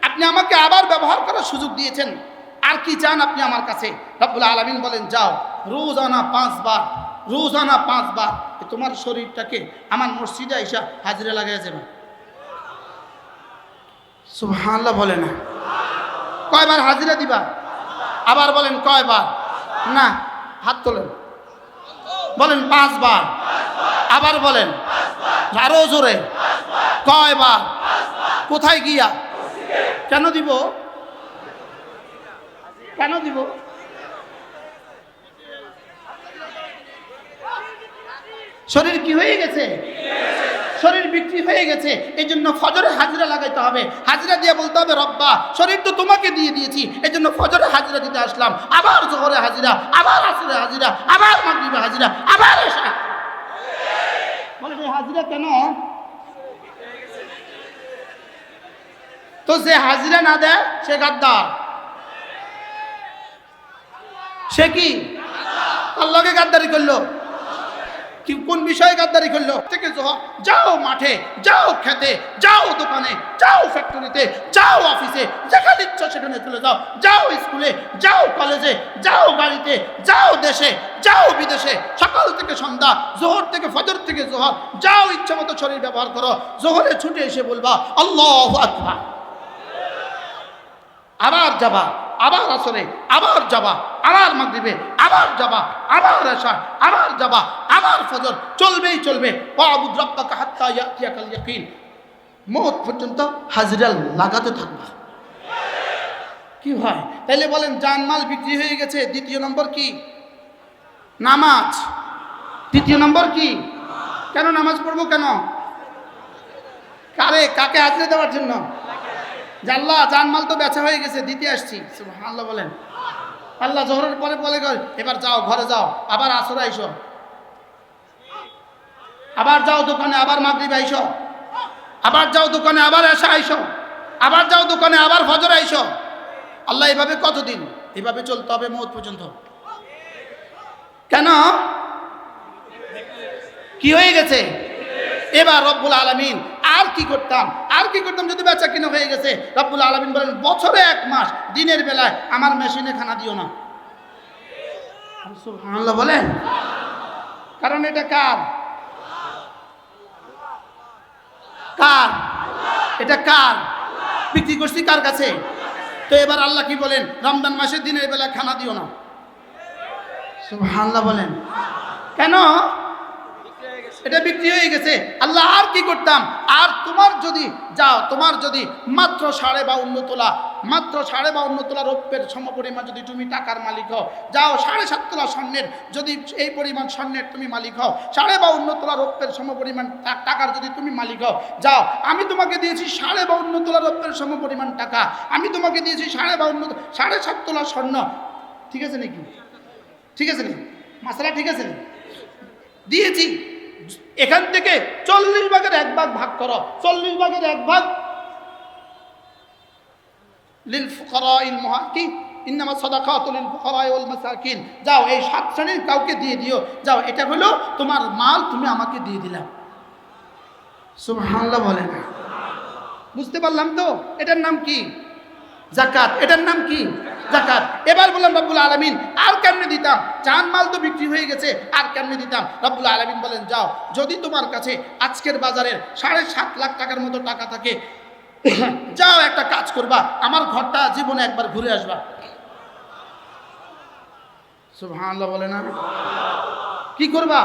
আপনি আমাকে আবার ব্যবহার করার সুযোগ দিয়েছেন, আর কি চান আপনি আমার কাছে? রব্বুল আলামিন বলেন, যাও রোজানা 5 বার, রোজানা 5 বার তোমার শরীরটাকে আমার মসজিদে আইসা হাজিরা লাগাইয়া যাবে। সুবহানাল্লাহ বলে না? কয়বার হাজিরা দিবা? আবার বলেন কয়বার? না, হাত তোলেন, বলেন 5 বার। আবার বলেন আরো জোরে, কয়বার? কোথায় গিয়া? কেন দিব? কেন দিব? শরীর কি হয়ে গেছে? শরীর বিক্রি হয়ে গেছে। এই জন্য ফজরে হাজিরা লাগাইতে হবে। হাজিরা দিয়ে বলতে হবে, রব্বা শরীর তো তোমাকে দিয়ে দিয়েছি, এই জন্য ফজরে হাজিরা দিতে আসলাম, আবার জোহরে হাজিরা, আবার আসরে হাজিরা, আবার মাগরিবে হাজিরা, আবার এশা। বলে এই হাজিরা কেন? তো যে হাজিরা না দেয় সে গাদ্দার। সে কি? আল্লাহকে গাদ্দারি করলো। কোন বিষয়ে গাদ্দারি করলো থেকে জোহর যাও মাঠে, যাও খেতে, যাও দোকানে, যাও ফ্যাক্টরিতে, যাও অফিসে, যেখানে ইচ্ছা সেখানে চলে যাও, যাও স্কুলে, যাও কলেজে, যাও গাড়িতে, যাও দেশে, যাও বিদেশে, সকাল থেকে সন্ধ্যা, জোহর থেকে ফজর থেকে জোহর, যাও ইচ্ছা মতো শরীর ব্যবহার করো। জোহরে ছুটে এসে বলবা আল্লাহু আকবার, আবার যাবা, আবার আসরে, আবার যাবা, আবার মাগরিবে, আবার যাবা, আবার এশা, আবার যাবা, আবার ফজর, চলবেই চলবে। ওয়াবুদ রাব্বাকা হাত্তা ইয়াতিয়াকাল ইয়াকিন, মওত পর্যন্ত হাজিরা লাগাতে থাকবা। কি হয় তাইলে বলেন, জানমাল বিক্রি হয়ে গেছে, দ্বিতীয় নম্বর কি? নামাজ। তৃতীয় নম্বর কি? কেন নামাজ পড়বো কেন? কাকে হাজিরা দেওয়ার জন্য? আল্লাহ জানমাল তো বেচা হয়ে গেছে, দিতে আসছি। সুবহানাল্লাহ বলেন। আল্লাহ জোহরের পরে বলে এবার যাও ঘরে যাও, আবার আসর আইসো, আবার যাও দোকানে, আবার মাগরিব আইসো, আবার যাও দোকানে, আবার এশা আইসো, আবার যাও দোকানে, আবার ফজর আইসো। আল্লাহ এভাবে কতদিন? এভাবে চলতে হবে মওত পর্যন্ত। কেন? কি হয়ে গেছে? এবার রব্বুল আলামিন আর কি করতাম যদি বেচা কিনা হয়ে গেছে। রব্বুল আলামিন বলেন, বছরে 1 মাস দিনের বেলায় আমার মেশিনে খানা দিও না। সুবহানাল্লাহ বলেন। কারণ এটা কার? এটা কার? বিক্রি করছি কার কাছে? তো এবার আল্লাহ কি বলেন? রমজান মাসে দিনের বেলায় খানা দিও না। সুবহানাল্লাহ বলেন। কেন? এটা বিক্রি হয়ে গেছে। আল্লাহ আর কি করতাম? আর তোমার যদি মাত্র 52.5 তোলা, মাত্র 52.5 তোলা রৌপ্যের সমপরিমাণ যদি তুমি টাকার মালিক হও, যাও 7.5 তোলা স্বর্ণের যদি এই পরিমাণ স্বর্ণের তুমি মালিক হও, 52.5 তোলা রৌপ্যের সমপরিমাণ টাকার যদি তুমি মালিক হও, যাও আমি তোমাকে দিয়েছি 52.5 তোলা রৌপ্যের সমপরিমাণ টাকা, আমি তোমাকে দিয়েছি 7.5 তোলা স্বর্ণ। ঠিক আছে নাকি? ঠিক আছে নাকি? মাসালা ঠিক আছে নাকি? দিয়েছি। এখান থেকে 40 ভাগের 1 ভাগ ভাগ করো। 40 ভাগের 1 ভাগ লিল ফুকারাইল মুহাক্কিন, ইন্নামা সাদাকাতু লিল ফুকারাই ওয়াল মাসাকিন। যাও এই 7 শ্রেণীর কাউকে দিয়ে দিও। যাও এটা হলো তোমার মাল, তুমি আমাকে দিয়ে দিলাম। সুবহানাল্লাহ বলেন। বুঝতে পারলাম তো? এটার নাম কি? যাকাত। এটার নাম কি? যাকাত। এবার বললাম রব্বুল আলামিন আর কেমনে দিতাম? জানমাল তো বিক্রি হয়ে গেছে, আর কেমনে দিতাম? রব্বুল আলামিন বলেন, যাও যদি তোমার কাছে আজকের বাজারের 7.5 লাখ টাকার মতো টাকা থাকে, যাও একটা কাজ করবা, আমার ঘরটা জীবনে একবার ঘুরে আসবা। সুবহানাল্লাহ বলে না? কি করবা?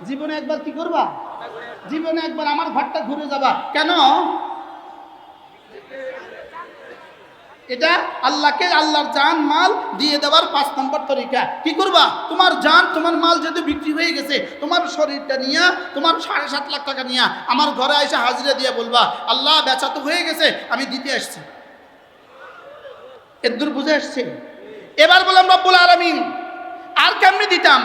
জীবনে একবার কি করবা? জীবনে একবার আমার ঘরটা ঘুরে যাবা। কেন? এটা আল্লাহকে আল্লাহর জান মাল দিয়ে দেওয়ার 5 নম্বর তরিকা। কি করবা? তোমার জান, তোমার মাল যদি বিক্রি হয়ে গেছে, তোমার শরীরটা নিয়ে, তোমার 7.5 লাখ টাকা নিয়ে আমার ঘরে এসে হাজিরা দিয়ে বলবা, আল্লাহ বেচা তো হয়ে গেছে, আমি দিতে আসছি। এদূর বুঝে আসছে? এবার বললাম রব্বুল আলামিন আর কেমনে দিতাম?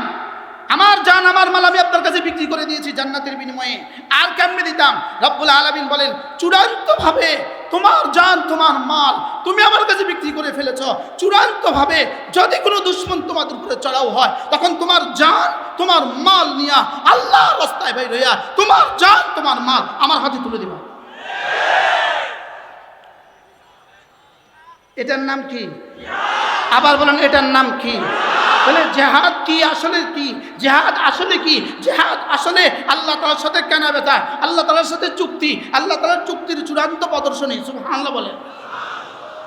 আমার জান, আমার মাল আমি আপনার কাছে বিক্রি করে দিয়েছি জান্নাতের বিনিময়ে, আর কেমনে দিতাম? রব্বুল আলামিন বলেন, চূড়ান্তভাবে তোমার জান, তোমার মাল তুমি আমার কাছে বিক্রি করে ফেলেছ। চূড়ান্তভাবে যদি কোনো দুশমন তোমাদের উপরে চড়াও হয়, তখন তোমার জান, তোমার মাল নিয়া আল্লাহর রাস্তায় বের হইয়া তোমার জান, তোমার মাল আমার হাতে তুলে দিবা। এটার নাম কি? আবার বলেন, এটার নাম কি? বলে জিহাদ কি? আসলে কি জিহাদ? আসলে কি জিহাদ? আসলে আল্লাহ তাআলার সাথে কেনা বেচা, আল্লাহ তাআলার সাথে চুক্তি, আল্লাহ তাআলার চুক্তির চূড়ান্ত প্রদর্শনী। সুবহানাল্লাহ বলে।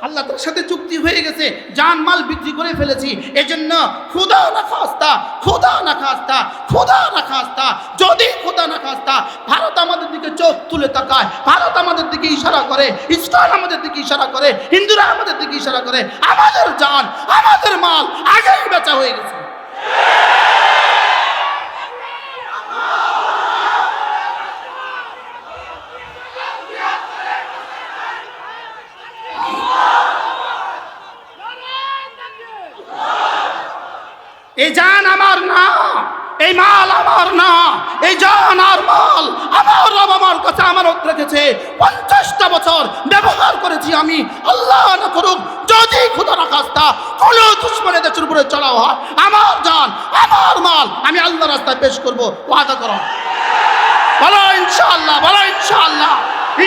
আল্লাহ তাআলার সাথে চুক্তি হয়ে গেছে, জান মাল বিক্রি করে ফেলেছি। এজন্য খোদা না খাস্তা, খোদা না খাস্তা, খোদা না খাস্তা, যদি খোদা না খাস্তা ভারত আমাদের দিকে চোখ তুলে তাকায়, ভারত আমাদের দিকে ইশারা করে, ইসলাম আমাদের দিকে ইশারা করে, হিন্দুরা আমাদের দিকে ইশারা করে, আমাদের জান, আমাদের মাল আগেই বেচা হয়ে গেছে। এই জান আমার না, এই মাল আমার না, এই জান আর মাল আমার রব আমার কাছে আমানত রেখেছে। 50 50টা বছর ব্যবহার করেছি আমি। আল্লাহ না করুক যদি খোদা না খাস্তা কোন দুশমনের দেশের উপরে চড়াও হয়, আমার জান আমার মাল আমি আল্লাহর রাস্তায় পেশ করব, ওয়াদা করো। বলো ইনশাআল্লাহ, বলো ইনশাআল্লাহ,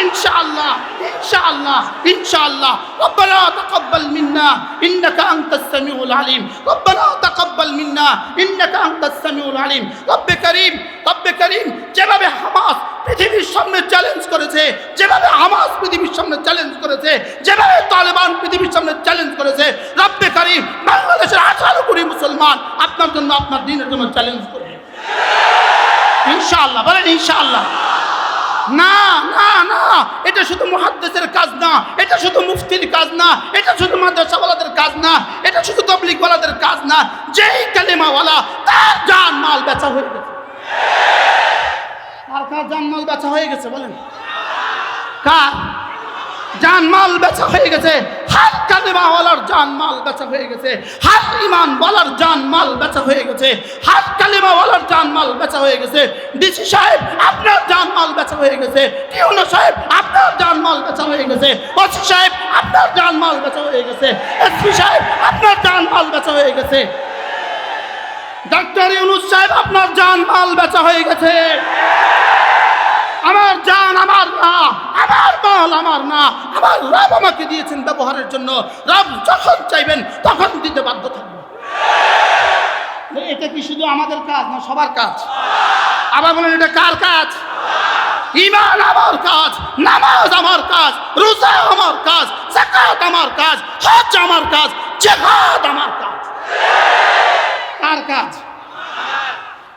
ইনশাআল্লাহ, ইনশাআল্লাহ, ইনশাআল্লাহ। রব্বানা তাকাব্বাল মিন্না ইন্নাকা আনতাস সামিউল আলিম, রব্বানা তাকাব্বাল মিন্না ইন্নাকা আনতাস সামিউল আলিম। রব্বে করিম, রব্বে করিম, যেভাবে হামাস পৃথিবীর সামনে চ্যালেঞ্জ করেছে, যেভাবে হামাস পৃথিবীর সামনে চ্যালেঞ্জ করেছে, যেভাবে তালেবান পৃথিবীর সামনে চ্যালেঞ্জ করেছে, রব্বে করিম বাংলাদেশের 18 কোটি মুসলমান আপনার জন্য, আপনার দ্বীনের জন্য চ্যালেঞ্জ করবে ইনশাআল্লাহ। বলেন ইনশাআল্লাহ। না না না, এটা শুধু মুহাদ্দিসের কাজ না, এটা শুধু মুফতির কাজ না, এটা শুধু মাদ্রাসাওয়ালাদের কাজ না, এটা শুধু তাবলীগওয়ালাদের কাজ না। যেই কালেমাওয়ালা তার জান মাল বেচা হয়ে গেছে। কার জান মাল বেচা হয়ে গেছে বলেন? কার জান মাল বেচা হয়ে গেছে? হার কালেমাওয়ালার জান মাল বেচা হয়ে গেছে, হার ঈমান ওয়ালার জান মাল বেচা হয়ে গেছে, হার কালেমাওয়ালার জান মাল বেচা হয়ে গেছে। ডিসি সাহেব আপনার জান মাল বেচা হয়ে গেছে, টিউনো সাহেব আপনার জান মাল বেচা হয়ে গেছে, ওসি সাহেব আপনার জান মাল বেচা হয়ে গেছে, এসপি সাহেব আপনার জান মাল বেচা হয়ে গেছে, ডাক্তার ইউনূস সাহেব আপনার জান মাল বেচা হয়ে গেছে। আমার জান আমার না, আমার মাল আমার না, আমার রব আমাকে দিয়েছেন ব্যবহারের জন্য। রব যখন চাইবেন তখন দিতে বাধ্য থাকবেন। এটা কি শুধু আমাদের কাজ না সবার কাজ? আবার বলেন এটা কার কাজ? ঈমান আমার কাজ, নামাজ আমার কাজ, রোজা আমার কাজ, যাকাত আমার কাজ, হজ আমার কাজ, জিহাদ আমার কাজ। কার কাজ?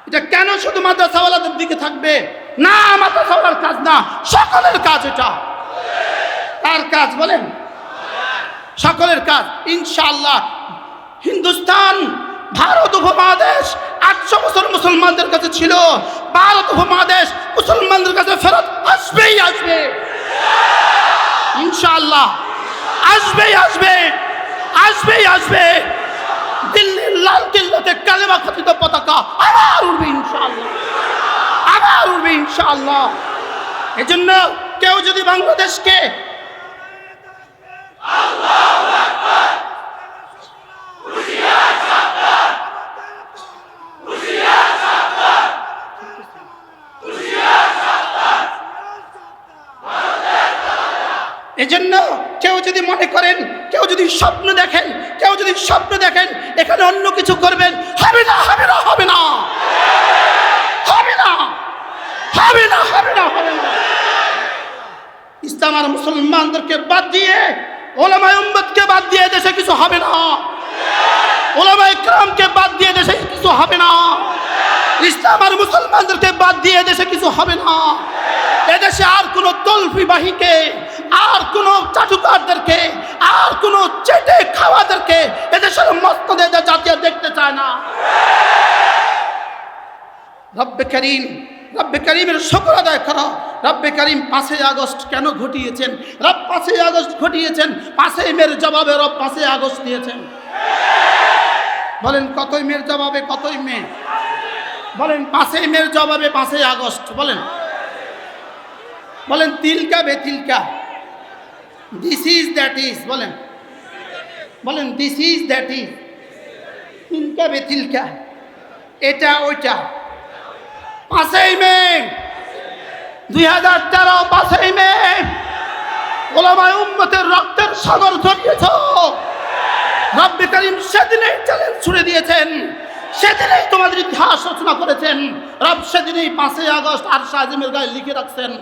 এটা কেন শুধু মাদ্রাসাওয়ালাদের দিকে থাকবে? না, মাদ্রাসাওয়ালার কাজ না, সকলের কাজ এটা। কার কাজ বলেন? সকলের কাজ ইনশাআল্লাহ। হিন্দুস্তান, ভারত উপমহাদেশ 800 বছর মুসলমানদের কাছে ছিল, ভারত উপমহাদেশ মুসলমানদের কাছে ফেরত আসবেই আসবে ইনশাআল্লাহ, আসবেই আসবে, আসবেই আসবে। দিল্লির লাল কিল্লাতে কালেমা খচিত পতাকা আবার উড়বে ইনশাআল্লাহ, আবার উড়বে ইনশাআল্লাহ। এজন্য কেউ যদি বাংলাদেশকে এজন্য কেউ যদি মনে করেন, কেউ যদি স্বপ্ন দেখেন, কেউ যদি স্বপ্ন দেখেন এখানে অন্য কিছু করবেন, হবে না, হবে না, হবে না, হবে না, হবে না, হবে না, হবে না। ইসলাম আর মুসলমানদেরকে বাদ দিয়ে, ওলামায়ে উম্মতকে বাদ দিয়ে দেশে কিছু হবে না, ওলামায়ে কেরামকে বাদ দিয়ে দেশে কিছু হবে না, ইসলাম আর মুসলমানদেরকে বাদ দিয়ে দেশে কিছু হবে না। এদেশে আর কোন তলফিবাহীকে, আর কোন চাটুকারদেরকে, আর কোন চেটে খাওয়াদেরকে এদেশের মসনদে জাতীয় দেখতে চায় না। রব্বে করিম, রব্বে করিমের শুকর আদায় করো। রব্বে করিম 5ই আগস্ট কেন ঘটিয়েছেন? রব 5ই আগস্ট ঘটিয়েছেন, 5ই মের জবাবে রব 5ই আগস্ট দিয়েছেন। বলেন কতই মের জবাবে কতই মে? বলেন 5ই মের জবাবে 5ই আগস্ট। বলেন, বলেন তিলকা বে তিলকা, দিস ইজ দ্যাট ইজ। বলেন, বলেন দিস ইজ দ্যাট ইজ, তিলকা বে তিলকা, এটা ওইটা। 5ই মে 2013, 5ই মে ওলামায়ে উম্মতের রক্তের সাগর ঝরিয়েছ। রব্বে করিম সেদিনেই চ্যালেঞ্জ ছুড়ে দিয়েছেন, সেদিনেই তোমাদের ইতিহাস রচনা করেছেন। রব সেদিনেই 5ই আগস্ট আর শাহজিমের গায়ে লিখে রাখছেন।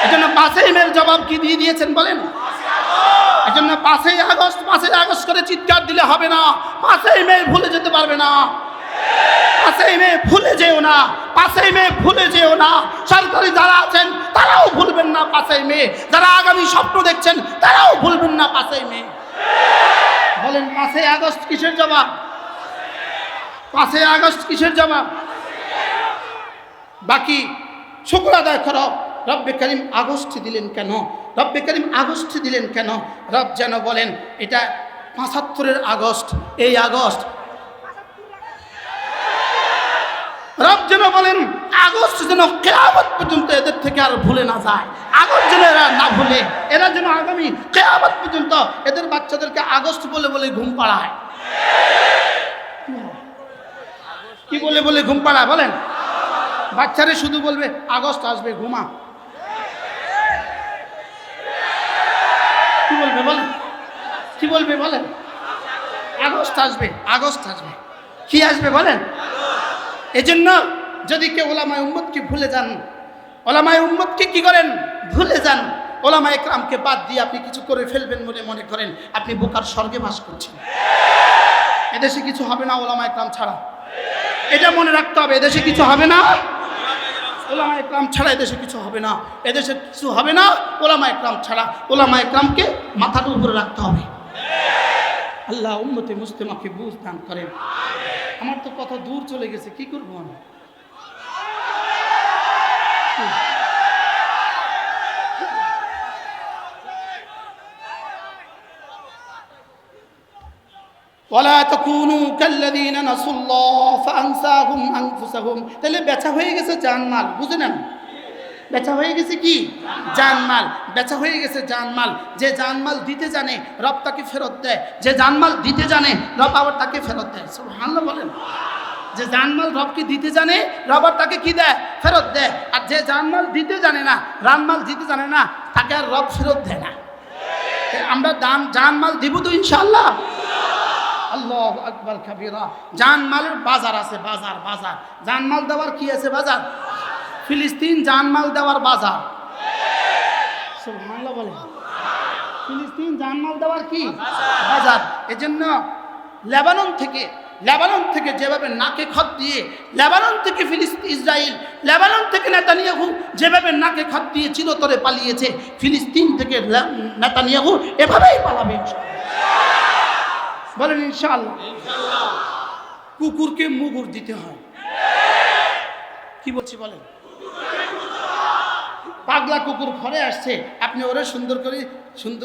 এজন্য 5ই মের জবাব কি দিয়ে দিয়েছেন বলেন? এজন্য 5ই আগস্ট, 5ই আগস্ট করে চিৎকার দিলে হবে না। 5ই মে ভুলে যেতে পারবে না, 5ই মে ভুলে যেও না, 5ই মে ভুলে যেও না। সরকারি যারা আছেন তারাও ভুলবেন না 5ই মে, যারা আগামী স্বপ্ন দেখছেন তারাও ভুলবেন না 5ই মে। বলেন 5ই আগস্ট কিসের জবাব? 5ই আগস্ট কিসের জবাব? বাকি শুকর আদায় করো। রব্বে করিম আগস্ট দিলেন কেন? রব্বে করিম আগস্ট দিলেন কেন? রব যেন বলেন এটা 75-এর আগস্ট, এই আগস্ট রব যেন বলেন আগস্ট যেন কিয়ামত পর্যন্ত এদের থেকে আর ভুলে না যায়, আগস্ট যেন এরা না ভুলে, এরা যেন আগামী কিয়ামত পর্যন্ত এদের বাচ্চাদেরকে আগস্ট বলে বলে ঘুম পাড়ায়। কি বলে বলে ঘুম পাড়ায় বলেন? বাচ্চারে শুধু বলবে আগস্ট আসবে ঘুমা। কি বলবে বলেন? কি বলবে বলেন? আগস্ট আসবে, আগস্ট আসবে। কি আসবে বলেন? এজন্য যদি কেউ ওলামায়ে উম্মতকে ভুলে যান, ওলামায়ে উম্মতকে কি করেন? ভুলে যান। ওলামায়ে কেরামকে বাদ দিয়ে আপনি কিছু করে ফেলবেন বলে মনে করেন, আপনি বোকার স্বর্গে বাস করছেন। এদেশে কিছু হবে না ওলামায়ে কেরাম ছাড়া, এটা মনে রাখতে হবে। এদেশে কিছু হবে না ওলামায়ে কেরাম ছাড়া, এদেশে কিছু হবে না, এদেশে কিছু হবে না ওলামায়ে কেরাম ছাড়া। ওলামায়ে কেরামকে মাথার উপরে রাখতে হবে। আল্লাহ উম্মতে মুসলিমাকে বুঝ দান করেন। আমার তো কথা দূর চলে গেছে, কি করবো আমি? ওয়ালা তাকুনু কাল্লাযীনা নাসুল্লাহ ফাআনসাহুম আনফুসাহুম। তাহলে বেচা হয়ে গেছে জানমাল, বুঝে নেন? বেচা হয়ে গেছে কি? জানমাল। বেচা হয়ে গেছে জানমাল। যে জানমাল দিতে জানে রব তাকে ফেরত দেয়, যে জানমাল দিতে জানে রব আবার তাকে ফেরত দেয়। সুবহানাল্লাহ বলেন। যে জানমাল রবকে দিতে জানে রব আর তাকে কি দেয়? ফেরত দেয়। আর যে জানমাল দিতে জানে না, রানমাল দিতে জানে না, তাকে আর রব ফেরত দেয় না। আমরা জানমাল দিব তো ইনশাআল্লাহ। আল্লাহু আকবার কাবীরা। জানমালের বাজার আছে, বাজার বাজার। জানমাল দেওয়ার কি আছে? বাজার। ফিলিস্তিন জানমাল দেওয়ার বাজার। সুবহানাল্লাহ বলেন। ফিলিস্তিন জানমাল দেওয়ার কি? বাজার। এজন্য লেবানন থেকে যেভাবে নাকে খত দিয়ে, লেবানন থেকে ইসরায়েল, লেবানন থেকে নেতানিয়াহু যেভাবে নাকে খত দিয়ে চিরতরে পালিয়েছে, ফিলিস্তিন থেকে নেতানিয়াহু এভাবেই পালাবে বলেন ইনশাআল্লাহ। কুকুরকে মুগুর দিতে হয়। কি বলছি বলেন? পাগলা কুকুর ঘরে আসছে, আপনি ওরে সুন্দর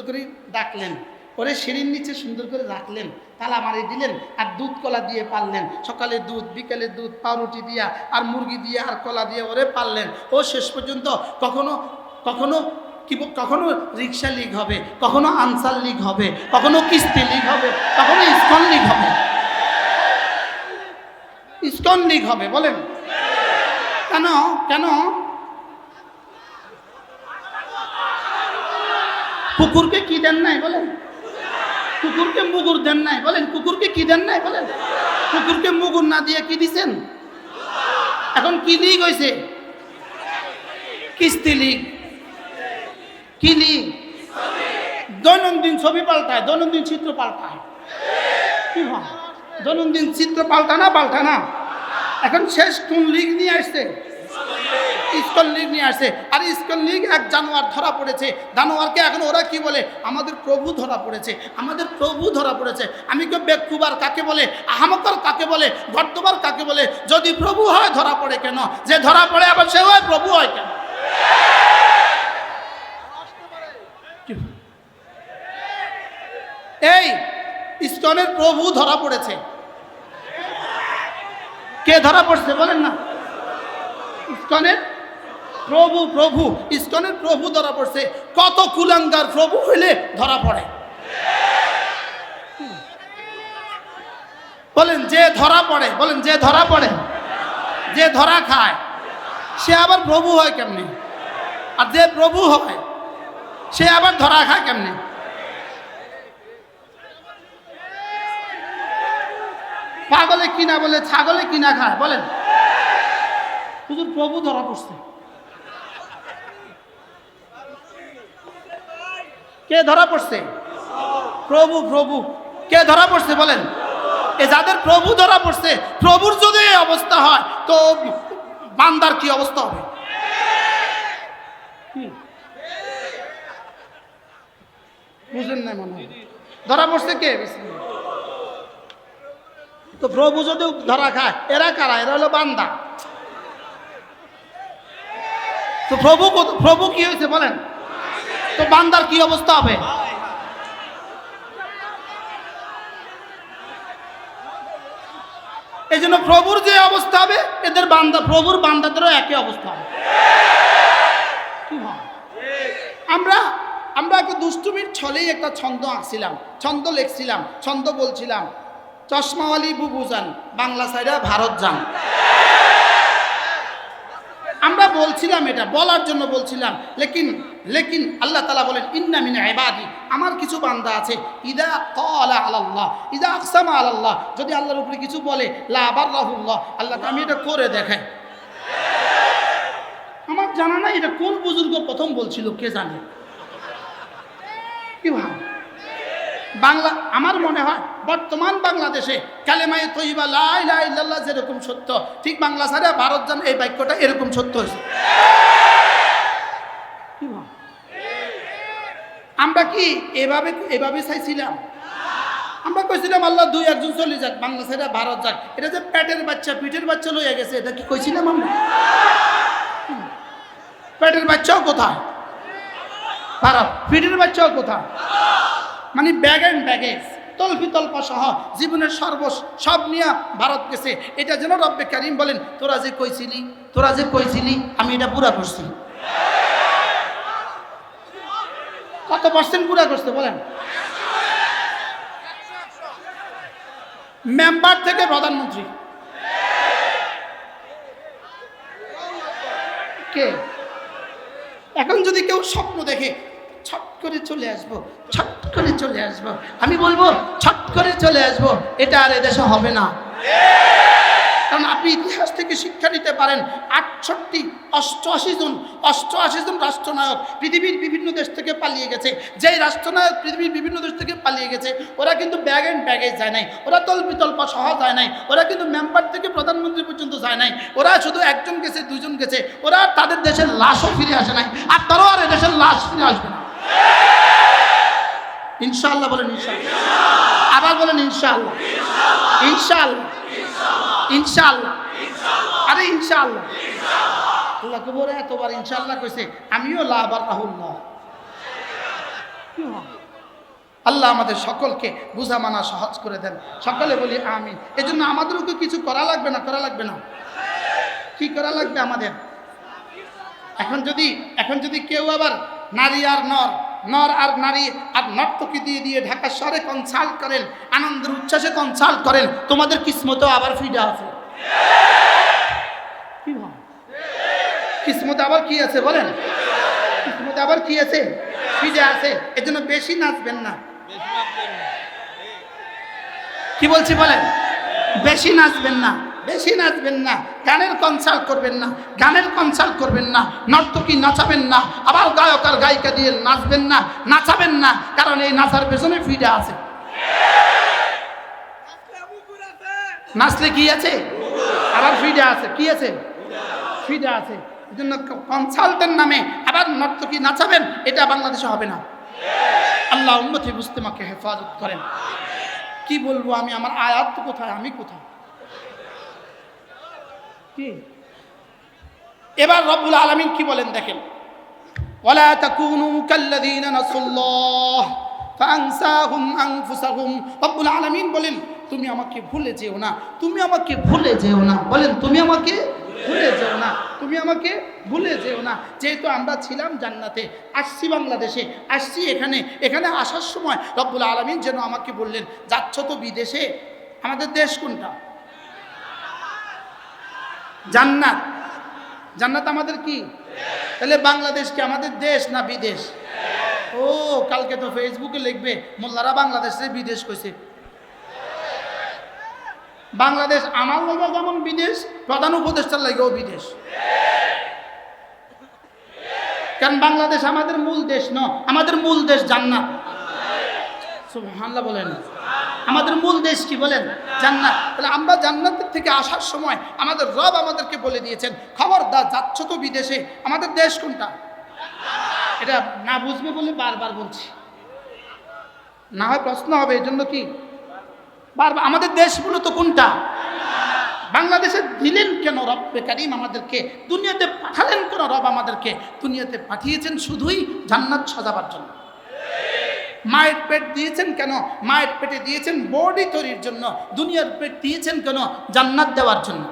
করে ডাকলেন, ওরে সিঁড়ির নিচে সুন্দর করে রাখলেন, তালা মারি দিলেন, আর দুধ কলা দিয়ে পাললেন। সকালে দুধ, বিকেলে দুধ, পাউরুটি দিয়া আর মুরগি দিয়ে আর কলা দিয়ে ওরে পাললেন। ও শেষ পর্যন্ত কখনো রিক্সা লীগ হবে, কখনো আনসার লীগ হবে, কখনো কিস্তি লীগ হবে, কখনো ইসকন লীগ হবে। ইসকন লীগ হবে বলেন কেন? কেন? কুকুরকে কি দেন নাই বলেন? কুকুরকে মুগুর দেন নাই বলেন? কুকুরকে কি দেন নাই বলেন? কুকুরকে মুগুর না দিয়ে কি দিছেন? এখন কি লীগ হয়েছে? কিস্তি লীগ। কি লীগ? দৈনন্দিন ছবি পাল্টায়, দৈনন্দিন চিত্র পাল্টায়। কি হয়? দৈনন্দিন চিত্র পাল্টা না। এখন শেষ কোন লীগ নিয়ে আসছে? ইসকন লীগ নিয়ে আসছে। আর ইসকন লীগ এক জানোয়ার ধরা পড়েছে। জানোয়ারকে এখন ওরা কি বলে? আমাদের প্রভু ধরা পড়েছে, আমাদের প্রভু ধরা পড়েছে। আমি কেউ বেকুবার কাকে বলে, আহামকর কাকে বলে, গর্দবার কাকে বলে? যদি প্রভু হয় ধরা পড়ে কেন? যে ধরা পড়ে আবার সে হয় প্রভু হয় কেন? এই ইসকনের প্রভু ধরা পড়েছে। কে ধরা পড়ছে বলেন না? ইসকনের প্রভু ইসকনের প্রভু ধরা পড়ছে। কত কুলাঙ্গার প্রভু হইলে ধরা পড়ে বলেন? যে ধরা পড়ে, বলেন যে ধরা পড়ে, যে ধরা খায়, সে আবার প্রভু হয় কেমনে? আর যে প্রভু হয় সে আবার ধরা খায় কেমনে? পাগলে কিনা বলে ছাগলে কিনা খায় বলেন? হুজুর প্রভু ধরা পড়ছে। কে ধরা পড়ছে? প্রভু। কে ধরা পড়ছে বলেন? এ যাদের প্রভু ধরা পড়ছে, প্রভুর যদি এই অবস্থা হয় তো বান্দার কি অবস্থা হবে? বুঝলেন না মনে হয়? ধরা পড়ছে কে? তো প্রভু যদি ধরা খায়, এরা কারা? এরা হলো বান্দা। তো প্রভু কি হয়েছে বলেন? তো বান্দার কি অবস্থা হবে? এই জন্য প্রভুর যে অবস্থা হবে এদের বান্দা, প্রভুর বান্দাদেরও একই অবস্থা হবে। কি হয়? আমরা একটা দুষ্টুমির ছলেই একটা ছন্দ আঁকছিলাম, ছন্দ লিখছিলাম, ছন্দ বলছিলাম, চশমাওয়ালি বুবু যান, বাংলা সাইডা ভারত যান। আমরা বলছিলাম, এটা বলার জন্য বলছিলাম, লেকিন আল্লাহ তাআলা বলেন ইন্না মিন ইবাদি, আমার কিছু বান্দা আছে, ইদা ক্বালা আলাল্লাহ, ইদা আকসামা আলাল্লাহ, যদি আল্লাহর উপরে কিছু বলে লা বাররাহুল্লাহ, আল্লাহ আমি এটা করে দেখাই। আমার জানা নাই এটা কোন বুজুর্গ প্রথম বলছিল, কে জানে। কি ভাব বাংলা, আমার মনে হয় বর্তমান বাংলাদেশে কালেমায়ে তয়্যিবা লা ইলাহা ইল্লাল্লাহ যেরকম সত্য, ঠিক বাংলা ছাড়া ভারত যান এই বাক্যটা এরকম সত্য হয়েছে। আমরা কি এভাবে চাইছিলাম? আমরা কইছিলাম আল্লাহ দুই একজন চলে যাক, বাংলা ছাড়া ভারত যাক। এটা যে পেটের বাচ্চা পিঠের বাচ্চা লইয়া গেছে, এটা কি কইছিলাম আমরা? পেটের বাচ্চাও কোথায়? ভারত। পিঠের বাচ্চাও কোথায়? মানে ব্যাগ অ্যান্ড ব্যাগেজ, তলফি তল্পা সহ জীবনের সব নিয়ে ভারত গেছে। এটা যেন রব্বে কারিম বলেন তোরা যে কইছিলি আমি এটা পুরা করছি। কত পার্সেন্ট পুরা করছে বলেন? মেম্বার থেকে প্রধানমন্ত্রী কে? এখন যদি কেউ স্বপ্ন দেখে ছট করে চলে আসবো, ছট করে চলে আসবো, আমি বলবো ছট করে চলে আসবো, এটা আর এদেশে হবে না। কারণ আপনি ইতিহাস থেকে শিক্ষা নিতে পারেন, 88 জন রাষ্ট্রনায়ক পৃথিবীর বিভিন্ন দেশ থেকে পালিয়ে গেছে। যেই রাষ্ট্রনায়ক পৃথিবীর বিভিন্ন দেশ থেকে পালিয়ে গেছে ওরা কিন্তু ব্যাগ অ্যান্ড ব্যাগেজ যায় নাই, ওরা তল্পা সহ যায় নাই, ওরা কিন্তু মেম্বার থেকে প্রধানমন্ত্রী পর্যন্ত যায় নাই, ওরা শুধু একজন গেছে, দুজন গেছে, ওরা তাদের দেশের লাশও ফিরে আসে নাই, আর তারাও আর এদেশের লাশ ফিরে আসবে না। ইনশাআল্লাহ বলেন, ইনশাআল্লাহ। আবার বলেন ইনশাআল্লাহ, ইনশাআল্লাহ, ইনশাআল্লাহ, আরে ইনশাআল্লাহ। আল্লাহ কবরে এতবার ইনশাআল্লাহ কইছে, আমিও লা বাররাহুল্লাহ। আল্লাহ আমাদের সকলকে বুঝা মানা সহজ করে দেন, সকলে বলি আমিন। এজন্য আমাদেরও কিছু করা লাগবে না? কি করা লাগবে আমাদের? এখন যদি কেউ আবার নারী আর নর আর নারী আর নর্তকী দিয়ে ঢাকা শহরে কনসাল্ট করেন, আনন্দের উচ্ছ্বাসে কনসাল্ট করেন, তোমাদের কিসমতেও আবার ফিডা আছে। কি হয়? কিসমতে আবার কি আছে বলেন? কিসমতে আবার কি আছে? ফিডা আছে। এজন্য বেশি নাচবেন না। কি বলছি বলেন? বেশি নাচবেন না, গানের কনসাল্ট করবেন না, নর্তকী নাচাবেন না, আবার গায়ক আর গায়িকা দিয়ে নাচাবেন না, কারণ এই নাচার পেছনে ফিডা আছে। নাচলে কি আছে? আবার ফিডা আছে। কি আছে? ফিডা আছে। এই জন্য কনসাল্টের নামে আবার নর্তকী নাচাবেন, এটা বাংলাদেশে হবে না। আল্লাহ উম্মতি মুসলিমাকে হেফাজত করেন। কি বলবো আমি? আমার আয়াত তো কোথায়, আমি কোথায়? কি এবার রব্বুল আলামিন কি বলেন দেখেন, ওয়ালা তাকুনু কাল্লাযীনা নাসুল্লাহ ফাআনসাহুম আনফুসাহুম। রব্বুল আলামিন বলেন তুমি আমাকে ভুলে যেও না, বলেন তুমি আমাকে ভুলে যেও না। যেহেতু আমরা ছিলাম জান্নাতে, আসছি বাংলাদেশে, আসছি এখানে আসার সময় রব্বুল আলামিন যেন আমাকে বললেন যাচ্ছ তো বিদেশে, আমাদের দেশ কোনটা? জান্নাত আমাদের কি? তাহলে বাংলাদেশ কি আমাদের দেশ না বিদেশ? ও কালকে তো ফেসবুকে লিখবে মোল্লারা বাংলাদেশে বিদেশ কইছে। বাংলাদেশ আমার লাগা যেমন বিদেশ, প্রধান উপদেষ্টার লাগেও বিদেশ। কারণ বাংলাদেশ আমাদের মূল দেশ নয়, আমাদের মূল দেশ জান্নাত। সুবহানাল্লাহ বলেন। আমাদের মূল দেশ কি বলেন? জান্নাত। তাহলে আমরা জান্নাতের থেকে আসার সময় আমাদের রব আমাদেরকে বলে দিয়েছেন খবরদার যাচ্ছ তো বিদেশে, আমাদের দেশ কোনটা? এটা না বুঝবে বলে বারবার বলছি, না হয় প্রশ্ন হবে। এই জন্য কি বারবার আমাদের দেশগুলো তো কোনটা? বাংলাদেশে দিলেন কেন রব্বে কারিম আমাদেরকে? দুনিয়াতে পাঠালেন কেন রব আমাদেরকে? দুনিয়াতে পাঠিয়েছেন শুধুই জান্নাত সাজাবার জন্য। মায়ের পেট দিয়েছেন কেন? মায়ের পেটে দিয়েছেন বডি তৈরির জন্য। দুনিয়ার পেট দিয়েছেন কেন? জান্নাত দেওয়ার জন্য।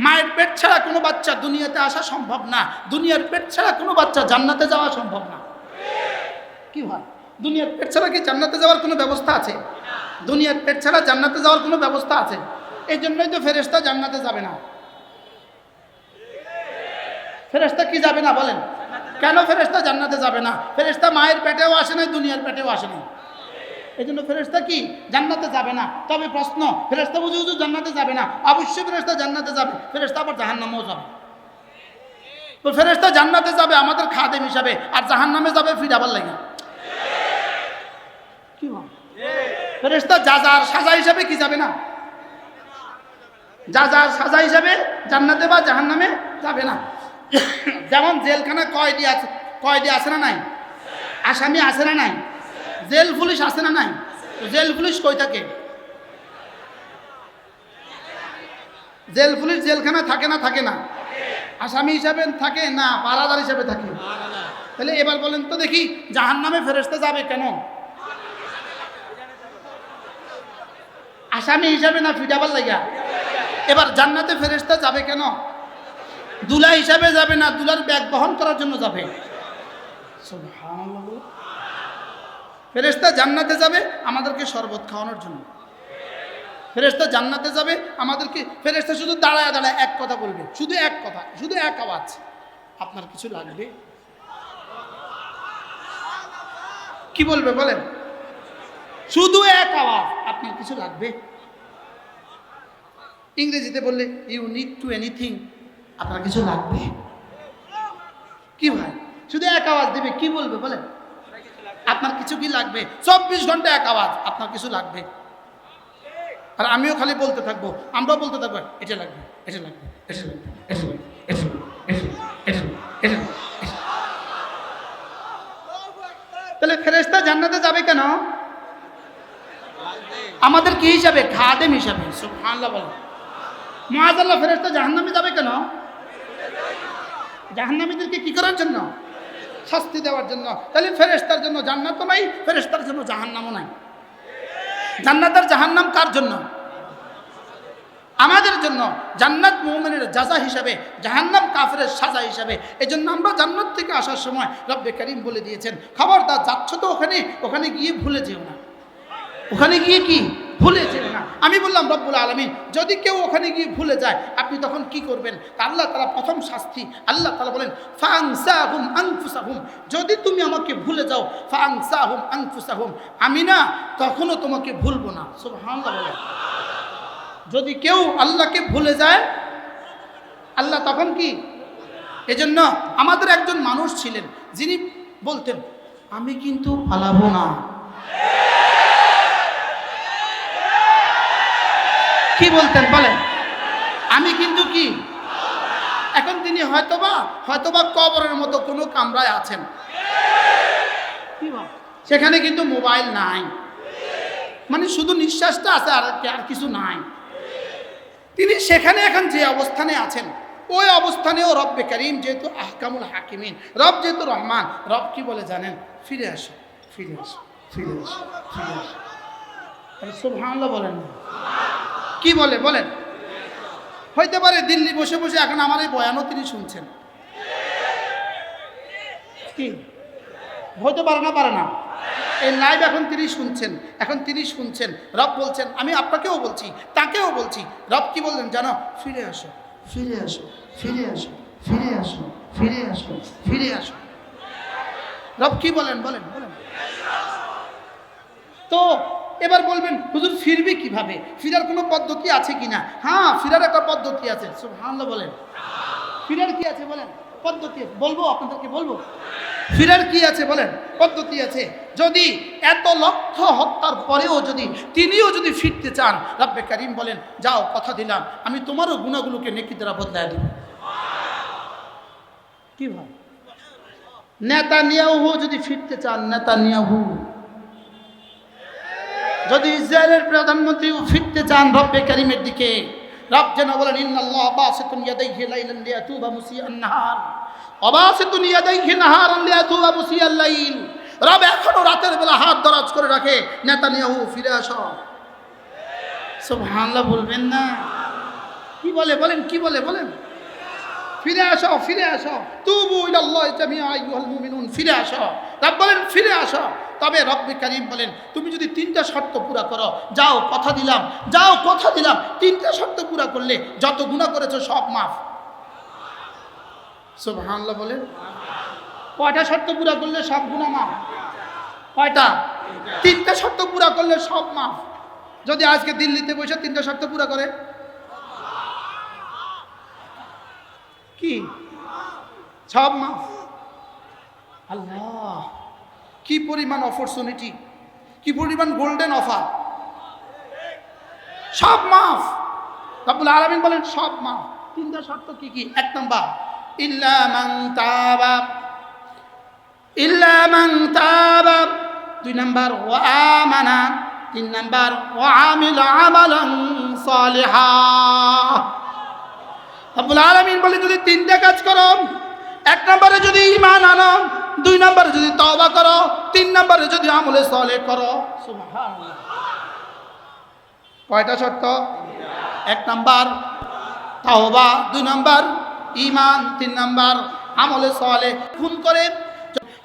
মায়ের পেট ছাড়া কোনো বাচ্চা দুনিয়াতে আসা সম্ভব না। দুনিয়ার পেট ছাড়া কোনো বাচ্চা জান্নাতে যাওয়া সম্ভব না। কি হয়? দুনিয়ার পেট ছাড়া কি জান্নাতে যাওয়ার কোনো ব্যবস্থা আছে? দুনিয়ার পেট ছাড়া জান্নাতে যাওয়ার কোনো ব্যবস্থা আছে? এই জন্যই তো ফেরেশতা জান্নাতে যাবে না। ফেরেশতা কি যাবে না বলেন? কেন ফেরেশতা জান্নাতে যাবে না? ফেরেশতা মায়ের পেটেও আসে নাই, দুনিয়ার পেটেও আসে নাই। এই জন্য ফেরেশতা কি জান্নাতে যাবে না। তবে প্রশ্ন, ফেরেশতা বুঝে বুঝে জান্নাতে যাবে না? অবশ্যই ফেরেশতা জান্নাতে যাবে। ফেরেশতা আবার জাহান্নামেও যাবে। তো ফেরেশতা জান্নাতে যাবে আমাদের খাদেম হিসাবে, আর জাহান্নামে যাবে ফিরাবার লাগে। কি হয়? ফেরেশতা যার সাজা হিসাবে কি যাবে না? যার সাজা হিসাবে জান্নাতে বা জাহান্নামে যাবে না। যেমন জেলখানা কয়েদি আছে না নাই? আসামি আছে না নাই? জেল পুলিশ আছে না নাই? জেল পুলিশ কই থাকে? জেল পুলিশ জেলখানা থাকে না? থাকে না? আসামি হিসাবে থাকে না পাহারাদার হিসাবে থাকে? তাহলে এবার বলেন তো দেখি, জাহান্নামে ফেরেশতা যাবে কেন? আসামি হিসাবে না ফিরাবার লাগিয়া? এবার জান্নাতে ফেরেশতা যাবে কেন? দুলা হিসাবে যাবে না, দুলার ব্যাগ বহন করার জন্য যাবে। সুবহানাল্লাহ। ফেরেশতা জান্নাতে যাবে আমাদেরকে শরবত খাওয়ানোর জন্য। ফেরেশতা জান্নাতে যাবে আমাদেরকে, ফেরেশতা শুধু দাঁড়ায় দাঁড়ায় এক কথা বলবে, শুধু এক কথা, শুধু এক আওয়াজ, আপনার কিছু লাগবে? কি বলবে বলেন? শুধু এক আওয়াজ, আপনার কিছু লাগবে? ইংরেজিতে বললে ইউ নিড টু এনিথিং, আপনার কিছু লাগবে? কি ভাই, শুধু এক আওয়াজ দিবে, কি বলবে বলেন? আপনার কিছু কি লাগবে? 24 ঘন্টা এক আওয়াজ, আপনার কিছু লাগবে। আর আমিও খালি বলতে থাকবো, আমরাও বলতে থাকবো, এটা লাগবে, এটা লাগবে, এটা লাগবে, এটা লাগবে, এটা লাগবে, এটা লাগবে, এটা লাগবে, এটা লাগবে। তাহলে ফেরেশতা জান্নাতে যাবে কেন? আমাদের কি হিসাবে? খাদেম হিসাবে। সুবহানাল্লাহ বলেন। মুআযাল্লাহ ফেরেশতা জাহান্নামে যাবে কেন? জাহান্নামীদেরকে কি করার জন্য? শাস্তি দেওয়ার জন্য। তাহলে ফেরেশতার জন্য জান্নাতও নাই, ফেরেশতার জন্য জাহান্নামও নাই। জান্নাত আর জাহান্নাম কার জন্য? আমাদের জন্য। জান্নাত মুমিনের জাযা হিসাবে, জাহান্নাম কাফেরের সাজা হিসাবে। এই জন্য আমরা জান্নাত থেকে আসার সময় রব্বে কারীম বলে দিয়েছেন, খবরদার যাচ্ছ তো ওখানে গিয়ে ভুলে যেও না। ওখানে গিয়ে কি ভুলে যেও না। আমি বললাম রব্বুল আলামিন, যদি কেউ ওখানে গিয়ে ভুলে যায় আপনি তখন কি করবেন? আল্লাহ তাআলা প্রথম শাস্তি, আল্লাহ তাআলা বলেন ফাআনসাহুম আনফুসাহুম, যদি তুমি আমাকে ভুলে যাও, ফাআনসাহুম আনফুসাহুম, আমি না তখনও তোমাকে ভুলবো না। সুবহানাল্লাহ বলেন। যদি কেউ আল্লাহকে ভুলে যায় আল্লাহ তখন কি? এজন্য আমাদের একজন মানুষ ছিলেন যিনি বলতেন, আমি কিন্তু পালাবো না। কি বলতেন বলেন? আমি কিন্তু কি? এখন তিনি হয়তোবা কবরের মতো কোনো কামরায় আছেন, সেখানে কিন্তু মোবাইল নাই, মানে শুধু নিঃশ্বাসটা আছে, আর কিছু নাই। তিনি সেখানে এখন যে অবস্থানে আছেন, ওই অবস্থানেও রব্বে কারীম যেহেতু আহকামুল হাকিমিন, রব যেহেতু রহমান, রব কি বলে জানেন? ফিরে আসো, ফিরে আসো, ফিরে আসো, ফিরে আসো। সুবহানাল্লাহ বলেন। কি বলে বলেন? হইতে পারে দিল্লি বসে বসে এখন আমার এই বয়ানও তিনি শুনছেন। কি হইতে পারে না? পারে না? এই লাইভ এখন তিনি শুনছেন। রব বলছেন, আমি আপনাকেও বলছি, তাকেও বলছি। রব কি বললেন জানো? ফিরে আসো, ফিরে আসো, ফিরে আসো, ফিরে আসো, ফিরে আসো, ফিরে আসো। রব কি বলেন? বলেন। তো এবার বলবেন হুজুর ফিরবে কিভাবে? ফিরার কোনো পদ্ধতি আছে কিনা? হ্যাঁ, ফিরার একটা পদ্ধতি আছে। সুবহানাল্লাহ বলেন। ফিরার কি আছে বলেন? পদ্ধতি বলবো, আপনাদেরকে বলবো ফিরার কি আছে বলেন? পদ্ধতি আছে। যদি এত লক্ষ হত্যার পরেও তিনিও যদি ফিরতে চান, রব্বে কারীম বলেন, যাও, কথা দিলাম আমি তোমারও গুনাহগুলোকে নেকি দ্বারা বদলায় দিব। কি ভাই? নেতানিয়াহু যদি ফিরতে চান, নেতানিয়াহু যদি ইসরায়েলের প্রধানমন্ত্রীও ফিরতে চান রব্বে কারীমের দিকে, রব যেন বলেন ইন্নাল্লাহ বাসিতুন ইয়াদাইহি লাইলান লিয়াতুবা মুসিআন নাহার, ওয়া বাসিতুন ইয়াদাইহি নাহারান লিয়াতুবা মুসিআল লাইল। রব এখনো রাতের বেলা হাত দরাজ করে রাখে, নেতানিয়াহু ফিরে আসো। সুবহানাল্লাহ বলবেন না? কি বলে বলেন, কি বলে বলেন? ফিরে আসো, ফিরে আসো, তুবু ইলাল্লাহি জামিআ আইয়ুহাল মুমিনুন, ফিরে আসো। রব বলেন ফিরে আসো। তবে রব্বে কারীম বলেন তুমি যদি তিনটা শর্ত পুরা করো, যাও কথা দিলাম, যাও কথা দিলাম, তিনটা শর্ত পুরা করলে যত গুনাহ করেছো সব মাফ। সুবহানাল্লাহ বলেন। কয়টা শর্ত পুরা করলে সব গুনাহ মাফ? কয়টা? তিনটা শর্ত পুরা করলে সব মাফ। যদি আজকে দিল্লিতে বসে তিনটা শর্ত পুরা করে, কি সব মাফ? আল্লাহ, কি পরিমাণ অপরচুনিটি, কি পরিমাণ গোল্ডেন অফার, সব মাফ। রব্বুল আলামিন বলেন সব মাফ। তিনটা শর্ত কি কি? এক নাম্বার ইল্লা মান তাবা, ইল্লা মান তাবা। দুই নাম্বার ওয়া আমানা। তিন নাম্বার ওয়া আমিলা আমালান সালিহা। রব্বুল আলামিন বলেন যদি তিনটা কাজ করো, এক নম্বরে যদি ঈমান আনো, দুই নম্বরে যদি তওবা করো, তিন নম্বরে যদি আমলে সালেহ করো, সুবহানাল্লাহ। কয়টা শর্ত? এক নাম্বার তওবা, দুই নাম্বার ঈমান, তিন নাম্বার আমলে সালেহ। খুন করে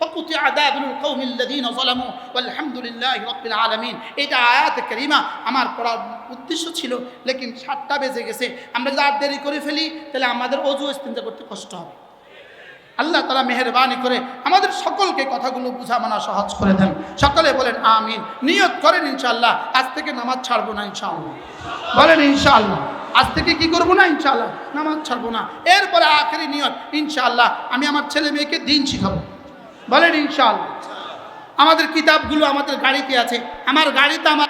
وقطع دابر القوم الذين ظلموا والحمد لله رب العالمين। এটা আয়াত কারিমা আমার পড়ার উদ্দেশ্য ছিল, লেকিন 7টা বেজে গেছে। আমরা যদি আর দেরি করে ফেলি তাহলে আমাদের ওযু ইস্তেঞ্জা করতে কষ্ট হবে। আল্লাহ তাআলা মেহেরবানি করে আমাদের সকলকে কথাগুলো বুঝা মানা সহজ করে দেন। সকলে বলেন আমিন। নিয়ত করেন ইনশাআল্লাহ আজ থেকে নামাজ ছাড়বো না ইনশাআল্লাহ। বলেন ইনশাআল্লাহ আজ থেকে কি করবো না? ইনশাআল্লাহ নামাজ ছাড়বো না। এরপরে আখেরি নিয়ত ইনশাআল্লাহ আমি আমার ছেলে মেয়েকে দিন শিখাবো। বলেন ইনশাআল্লাহ। আমাদের কিতাবগুলো আমাদের গাড়িতে আছে, আমার গাড়িতে আমার